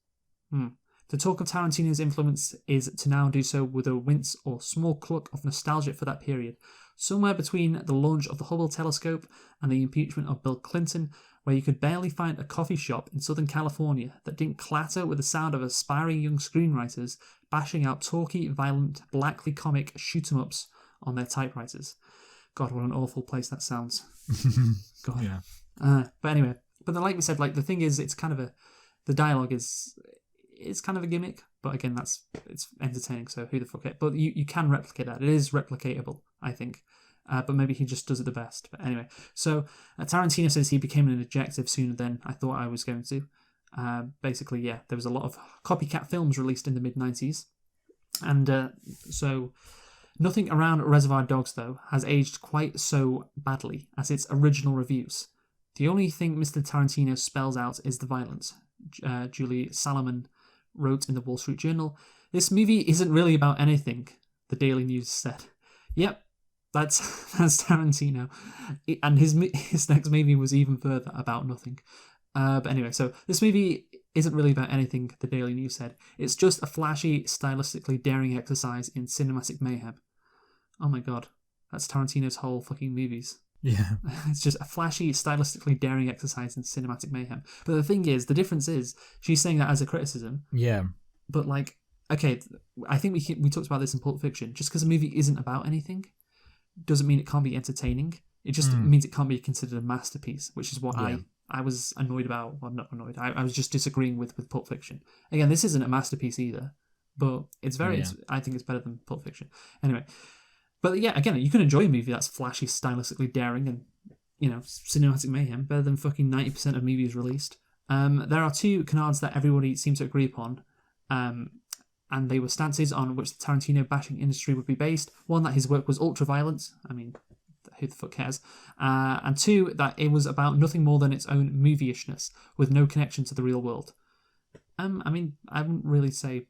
To talk of Tarantino's influence is to now do so with a wince or small cluck of nostalgia for that period, somewhere between the launch of the Hubble telescope and the impeachment of Bill Clinton, where you could barely find a coffee shop in Southern California that didn't clatter with the sound of aspiring young screenwriters bashing out talky, violent, blackly comic shoot-em-ups on their typewriters. God, what an awful place that sounds. God. Yeah. But anyway, like we said, like the thing is, it's kind of the dialogue is kind of a gimmick, but again, it's entertaining. So who the fuck it? But you can replicate that. It is replicatable, I think. But maybe he just does it the best. But anyway, so Tarantino says he became an adjective sooner than I thought I was going to. Basically, yeah, there was a lot of copycat films released in the mid-90s. And so nothing around Reservoir Dogs, though, has aged quite so badly as its original reviews. The only thing Mr. Tarantino spells out is the violence. Julie Salomon wrote in the Wall Street Journal, "This movie isn't really about anything," the Daily News said. Yep. That's Tarantino, and his next movie was even further about nothing. But anyway, so this movie isn't really about anything, the Daily News said. It's just a flashy, stylistically daring exercise in cinematic mayhem. oh my god, that's Tarantino's whole fucking movies. Yeah. It's just a flashy, stylistically daring exercise in cinematic mayhem. But the thing is, the difference is, she's saying that as a criticism. Yeah. But like, okay, I think we talked about this in Pulp Fiction. Just because a movie isn't about anything doesn't mean it can't be entertaining. It just means it can't be considered a masterpiece, which is what I was annoyed about. Well, not annoyed. I was just disagreeing with Pulp Fiction. Again, this isn't a masterpiece either, but it's very. I think it's better than Pulp Fiction. Anyway, but yeah, again, you can enjoy a movie that's flashy, stylistically daring, and cinematic mayhem better than fucking 90% of movies released. There are two canards that everybody seems to agree upon. And they were stances on which the Tarantino bashing industry would be based. One, that his work was ultra-violent. I mean, who the fuck cares? And two, that it was about nothing more than its own movie-ishness, with no connection to the real world. I mean, I wouldn't really say...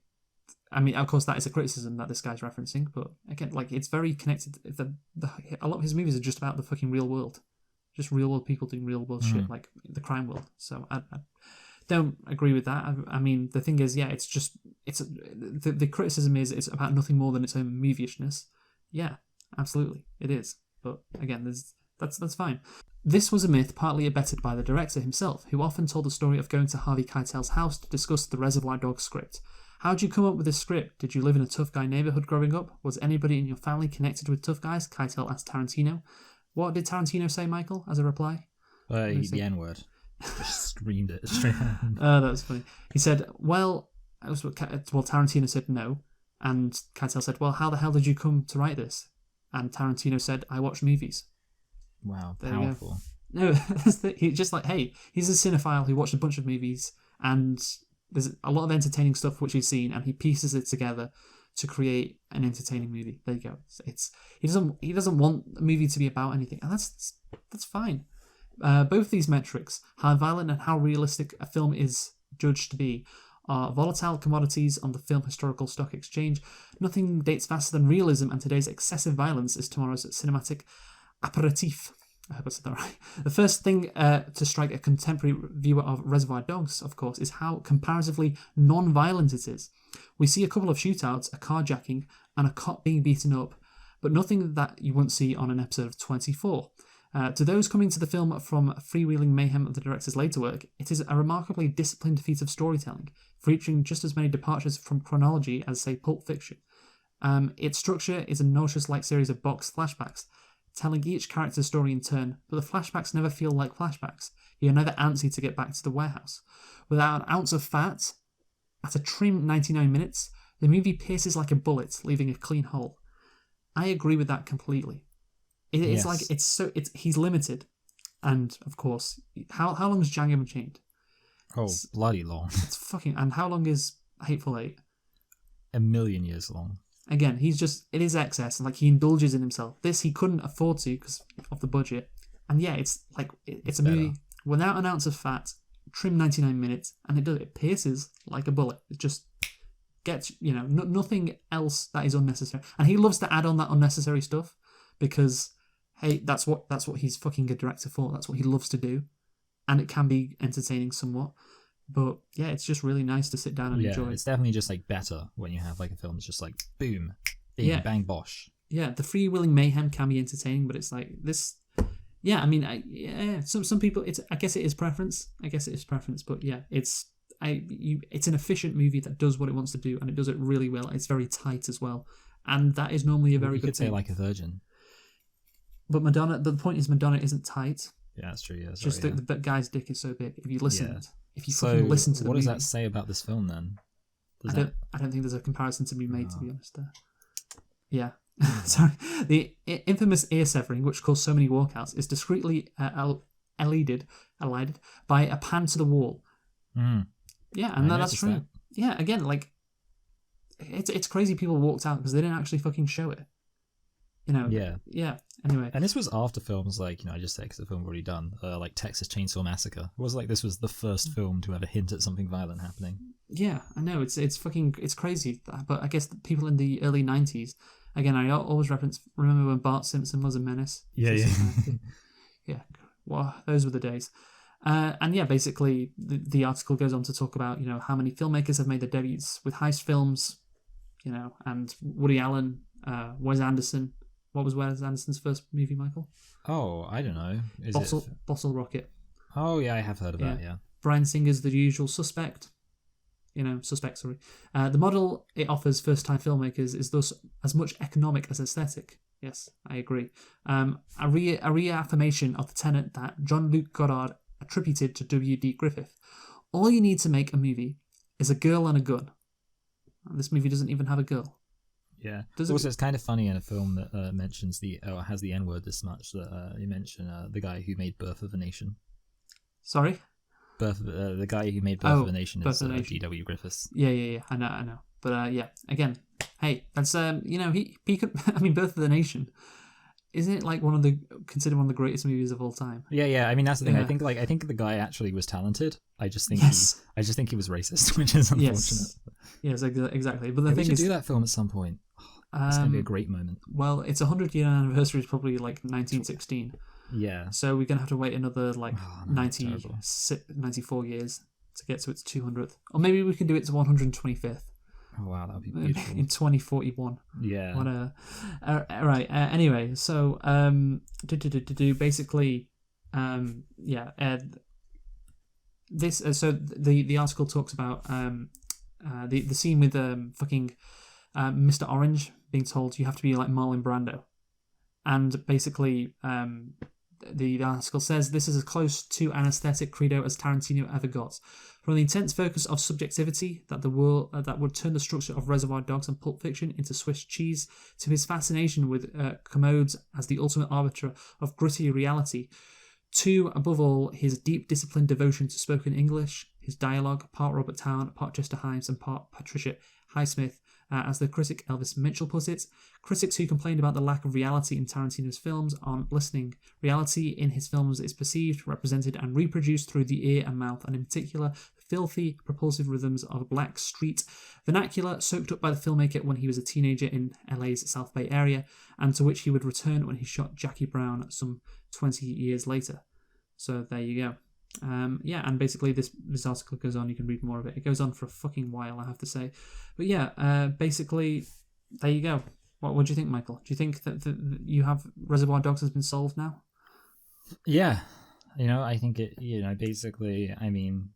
I mean, of course, that is a criticism that this guy's referencing, but again, like, it's very connected. A lot of his movies are just about the fucking real world. Just real-world people doing real-world shit, like the crime world. So, I don't agree with that. I mean, the thing is, the criticism is it's about nothing more than its own movie-ishness. Yeah, absolutely, it is. But again, that's fine. This was a myth partly abetted by the director himself, who often told the story of going to Harvey Keitel's house to discuss the Reservoir Dogs script. How did you come up with this script? Did you live in a tough guy neighborhood growing up? Was anybody in your family connected with tough guys? Keitel asked Tarantino. What did Tarantino say, Michael, as a reply? The N-word. Just screamed it straight out. Oh, that was funny. He said, Tarantino said no. And Keitel said, well, how the hell did you come to write this? And Tarantino said, I watch movies. Wow, there powerful. No, he's just like, hey, he's a cinephile who watched a bunch of movies, and there's a lot of entertaining stuff which he's seen, and he pieces it together to create an entertaining movie. There you go. He doesn't want a movie to be about anything, and that's fine. Both these metrics, how violent and how realistic a film is judged to be, are volatile commodities on the film historical stock exchange. Nothing dates faster than realism, and today's excessive violence is tomorrow's cinematic aperitif. I hope I said that right. The first thing to strike a contemporary viewer of Reservoir Dogs, of course, is how comparatively non-violent it is. We see a couple of shootouts, a carjacking, and a cop being beaten up, but nothing that you won't see on an episode of 24. To those coming to the film from freewheeling mayhem of the director's later work, it is a remarkably disciplined feat of storytelling, featuring just as many departures from chronology as, say, Pulp Fiction. Its structure is a nauseous-like series of box flashbacks, telling each character's story in turn, but the flashbacks never feel like flashbacks. You're never antsy to get back to the warehouse. Without an ounce of fat, at a trim 99 minutes, the movie pierces like a bullet, leaving a clean hole. I agree with that completely. It's like he's limited, and of course, how long is Django Unchained? Oh, bloody long! It's fucking. And how long is Hateful Eight? 1,000,000 years long. Again, it is excess, and like he indulges in himself. This he couldn't afford to because of the budget, and yeah, it's like it's a movie without an ounce of fat, trim 99 minutes, and it pierces like a bullet. It just gets nothing else that is unnecessary, and he loves to add on that unnecessary stuff because. Hey, that's what he's fucking a director for. That's what he loves to do, and it can be entertaining somewhat. But yeah, it's just really nice to sit down and enjoy. It's definitely just like better when you have like a film that's just like boom, bang, bosh. Yeah, the freewheeling mayhem can be entertaining, but it's like this. Yeah, I mean, some people. I guess it is preference. But yeah, it's an efficient movie that does what it wants to do, and it does it really well. It's very tight as well, and that is normally a very good thing. You could say like a Virgin. But the point is Madonna isn't tight. Yeah, that's true. Yeah, just the guy's dick is so big. If you listen, fucking listen to the movie. What does that say about this film then? I don't think there's a comparison to be made, to be honest. Yeah. Sorry. The infamous ear severing, which caused so many walkouts, is discreetly elided by a pan to the wall. Mm. Yeah, and that's true. That. Yeah, again, like it's crazy people walked out because they didn't actually fucking show it. Yeah. Anyway. And this was after films like, I just said because the film already done, like Texas Chainsaw Massacre. It was like this was the first film to ever hint at something violent happening. Yeah, I know. It's crazy. But I guess the people in the early 90s, again, I always remember when Bart Simpson was a menace. Yeah. Yeah. Well, those were the days. And yeah, basically, the article goes on to talk about, how many filmmakers have made their debuts with heist films, and Woody Allen, Wes Anderson, What was Wes Anderson's first movie, Michael? Oh, I don't know. Bottle Rocket. Oh, yeah, I have heard of that, yeah. Bryan Singer's The Usual Suspect. Sorry. The model it offers first-time filmmakers is thus as much economic as aesthetic. Yes, I agree. A reaffirmation of the tenet that Jean-Luc Godard attributed to W.D. Griffith. All you need to make a movie is a girl and a gun. And this movie doesn't even have a girl. Yeah. It's kind of funny in a film that mentions has the N-word this much that you mention the guy who made Birth of a Nation. Sorry? The guy who made Birth of a Nation is G.W. Griffiths. Yeah. I know. But again, hey, that's he could. I mean, Birth of the Nation, isn't it considered one of the greatest movies of all time? Yeah. I mean, that's the thing. Yeah. I think the guy actually was talented. I just think he was racist, which is unfortunate. Yes, exactly. But the thing is, do that film at some point. It's gonna be a great moment. Well, its 100-year anniversary is probably 1916. Yeah. So we're gonna have to wait another 94 years to get to its 200th, or maybe we can do its 125th. Oh wow, that would be beautiful. In 2041. Yeah. Right. Anyway, so basically, this. So the article talks about the scene with fucking Mr. Orange being told you have to be like Marlon Brando, and basically the article says this is as close to an aesthetic credo as Tarantino ever got. From the intense focus of subjectivity that would turn the structure of Reservoir Dogs and Pulp Fiction into Swiss cheese, to his fascination with commodes as the ultimate arbiter of gritty reality, to, above all, his deep disciplined devotion to spoken English, his dialogue, part Robert Town, part Chester Himes, and part Patricia Highsmith, as the critic Elvis Mitchell put it. Critics who complained about the lack of reality in Tarantino's films aren't listening. Reality in his films is perceived, represented, and reproduced through the ear and mouth, and in particular, the filthy, propulsive rhythms of black street vernacular soaked up by the filmmaker when he was a teenager in LA's South Bay area, and to which he would return when he shot Jackie Brown some 20 years later. So there you go. And basically this article goes on, you can read more of it. It goes on for a fucking while, I have to say. But basically, there you go. What do you think, Michael? Do you think that you have Reservoir Dogs has been solved now? Yeah. I think it, basically, I mean,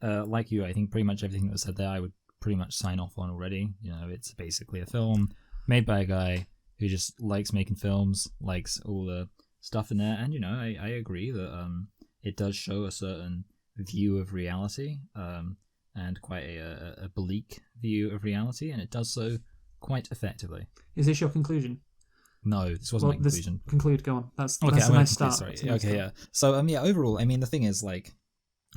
like you, I think pretty much everything that was said there, I would pretty much sign off on already. It's basically a film made by a guy who just likes making films, likes all the stuff in there. And, I agree that, it does show a certain view of reality, and quite a bleak view of reality, and it does so quite effectively. Is this your conclusion? No, this wasn't my conclusion. Conclude, go on. That's a nice start. Sorry. Okay, yeah. So, overall, I mean, the thing is,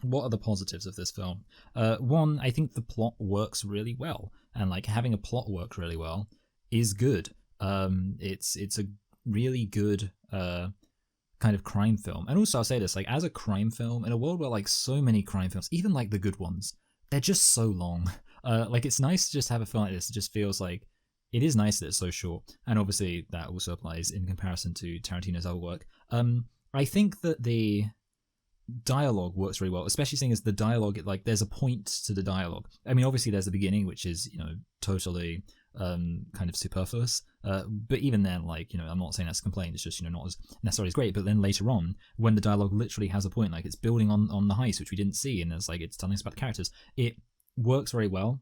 what are the positives of this film? One, I think the plot works really well, and, having a plot work really well is good. It's a really good kind of crime film. And also I'll say this, as a crime film, in a world where so many crime films, even the good ones, they're just so long. It's nice to just have a film like this. It just feels like it is nice that it's so short. And obviously that also applies in comparison to Tarantino's other work. I think that the dialogue works really well, especially seeing as the dialogue, there's a point to the dialogue. I mean, obviously there's the beginning, which is, totally kind of superfluous, but even then, I'm not saying that's a complaint, it's just, not as necessarily as great. But then later on, when the dialogue literally has a point, it's building on the heist, which we didn't see, and it's telling us about the characters, it works very well.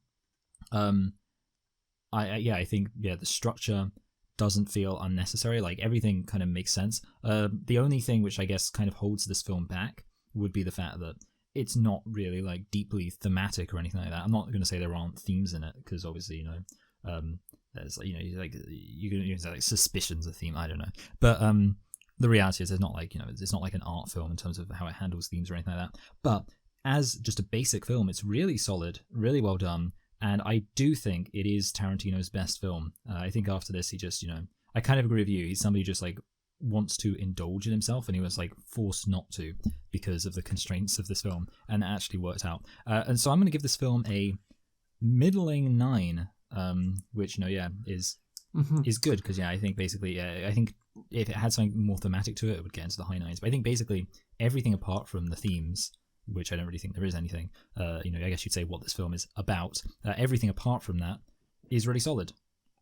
I think the structure doesn't feel unnecessary. Everything kind of makes sense. The only thing which I guess kind of holds this film back would be the fact that it's not really deeply thematic or anything like that. I'm not going to say there aren't themes in it, because obviously there's you can say suspicions of theme, I don't know, but the reality is there's not it's not an art film in terms of how it handles themes or anything like that. But as just a basic film, it's really solid, really well done, and I do think it is Tarantino's best film. I think after this he just I kind of agree with you, he's somebody who just wants to indulge in himself, and he was forced not to because of the constraints of this film, and it actually worked out. And so I'm going to give this film a middling 9, which is good, because I think basically I think if it had something more thematic to it, it would get into the high 9s. But I think basically everything apart from the themes, which I don't really think there is anything, I guess you'd say what this film is about, everything apart from that is really solid.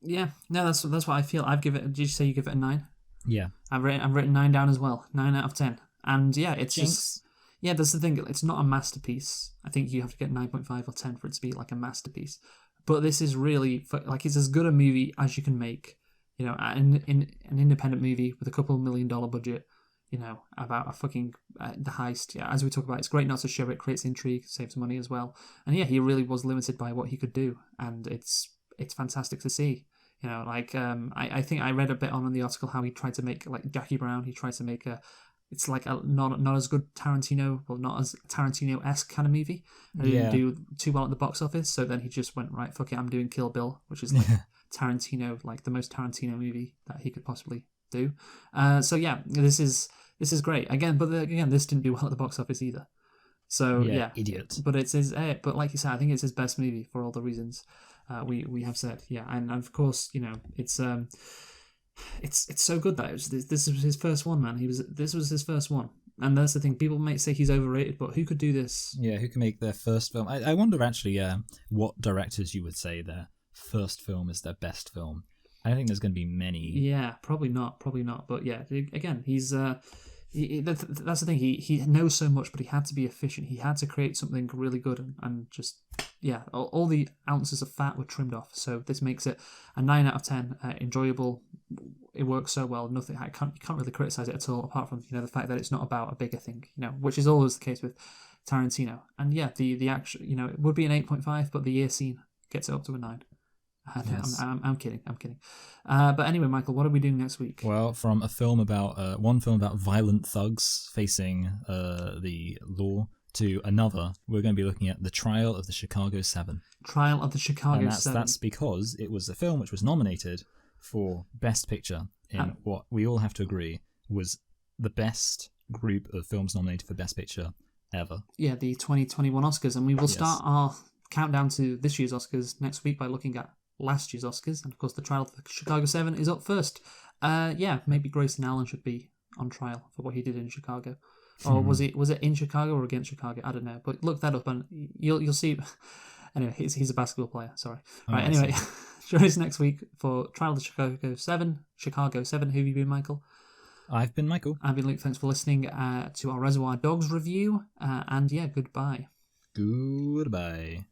Yeah, no, that's what I feel. I've given it. Did you say you give it a 9? Yeah. I've written 9 down as well. 9 out of 10. And yeah, it's Jinx. just yeah. That's the thing. It's not a masterpiece. I think you have to get 9.5 or 10 for it to be like a masterpiece. But this is really like it's as good a movie as you can make. You know, in an independent movie with a couple $1 million budget. You know, about a fucking the heist. Yeah, as we talk about, it's great not to show it. Creates intrigue, saves money as well. And yeah, he really was limited by what he could do, and it's fantastic to see. You know, like I think I read a bit on in the article how he tried to make like Jackie Brown. He tried to make it's like a not as good Tarantino, well, not as Tarantino-esque kind of movie. And it didn't do too well at the box office, so then he just went, right, fuck it, I'm doing Kill Bill, which is like Tarantino, like the most Tarantino movie that he could possibly do. So yeah, this is great again, but again, this didn't do well at the box office either. So yeah, idiot. but it's his. But like you said, I think it's his best movie for all the reasons we have said. Yeah, and of course, you know, it's so good that this was his first one, man. This was his first one, and that's the thing. People might say he's overrated, but who could do this? Yeah, who can make their first film? I wonder actually, what directors you would say their first film is their best film. I don't think there's going to be many. Yeah, probably not. But yeah, again, he's. That's the thing. He knows so much, but he had to be efficient. He had to create something really good, and just all the ounces of fat were trimmed off. So this makes it a 9 out of 10. Enjoyable. It works so well. Nothing. You can't really criticize it at all, apart from the fact that it's not about a bigger thing. Which is always the case with Tarantino. And yeah, the actual it would be an 8.5, but the year scene gets it up to a 9. Yes. I'm kidding. But anyway, Michael, what are we doing next week? Well, from a film about one film about violent thugs facing the law to another, we're going to be looking at The Trial of the Chicago 7. Trial of the Chicago 7. That's because it was a film which was nominated for Best Picture in what we all have to agree was the best group of films nominated for Best Picture ever. Yeah, the 2021 Oscars, and we will start our countdown to this year's Oscars next week by looking at last year's Oscars, and of course the Trial of the Chicago 7 is up first. Maybe Grayson Allen should be on trial for what he did in Chicago, or was it in Chicago or against Chicago? I don't know, but look that up and you'll see. Anyway, he's a basketball player. Sorry. Right. Anyway, join us next week for Trial of the Chicago 7. Chicago 7. Who have you been, Michael? I've been Michael. I've been Luke. Thanks for listening to our Reservoir Dogs review. And yeah, goodbye. Goodbye.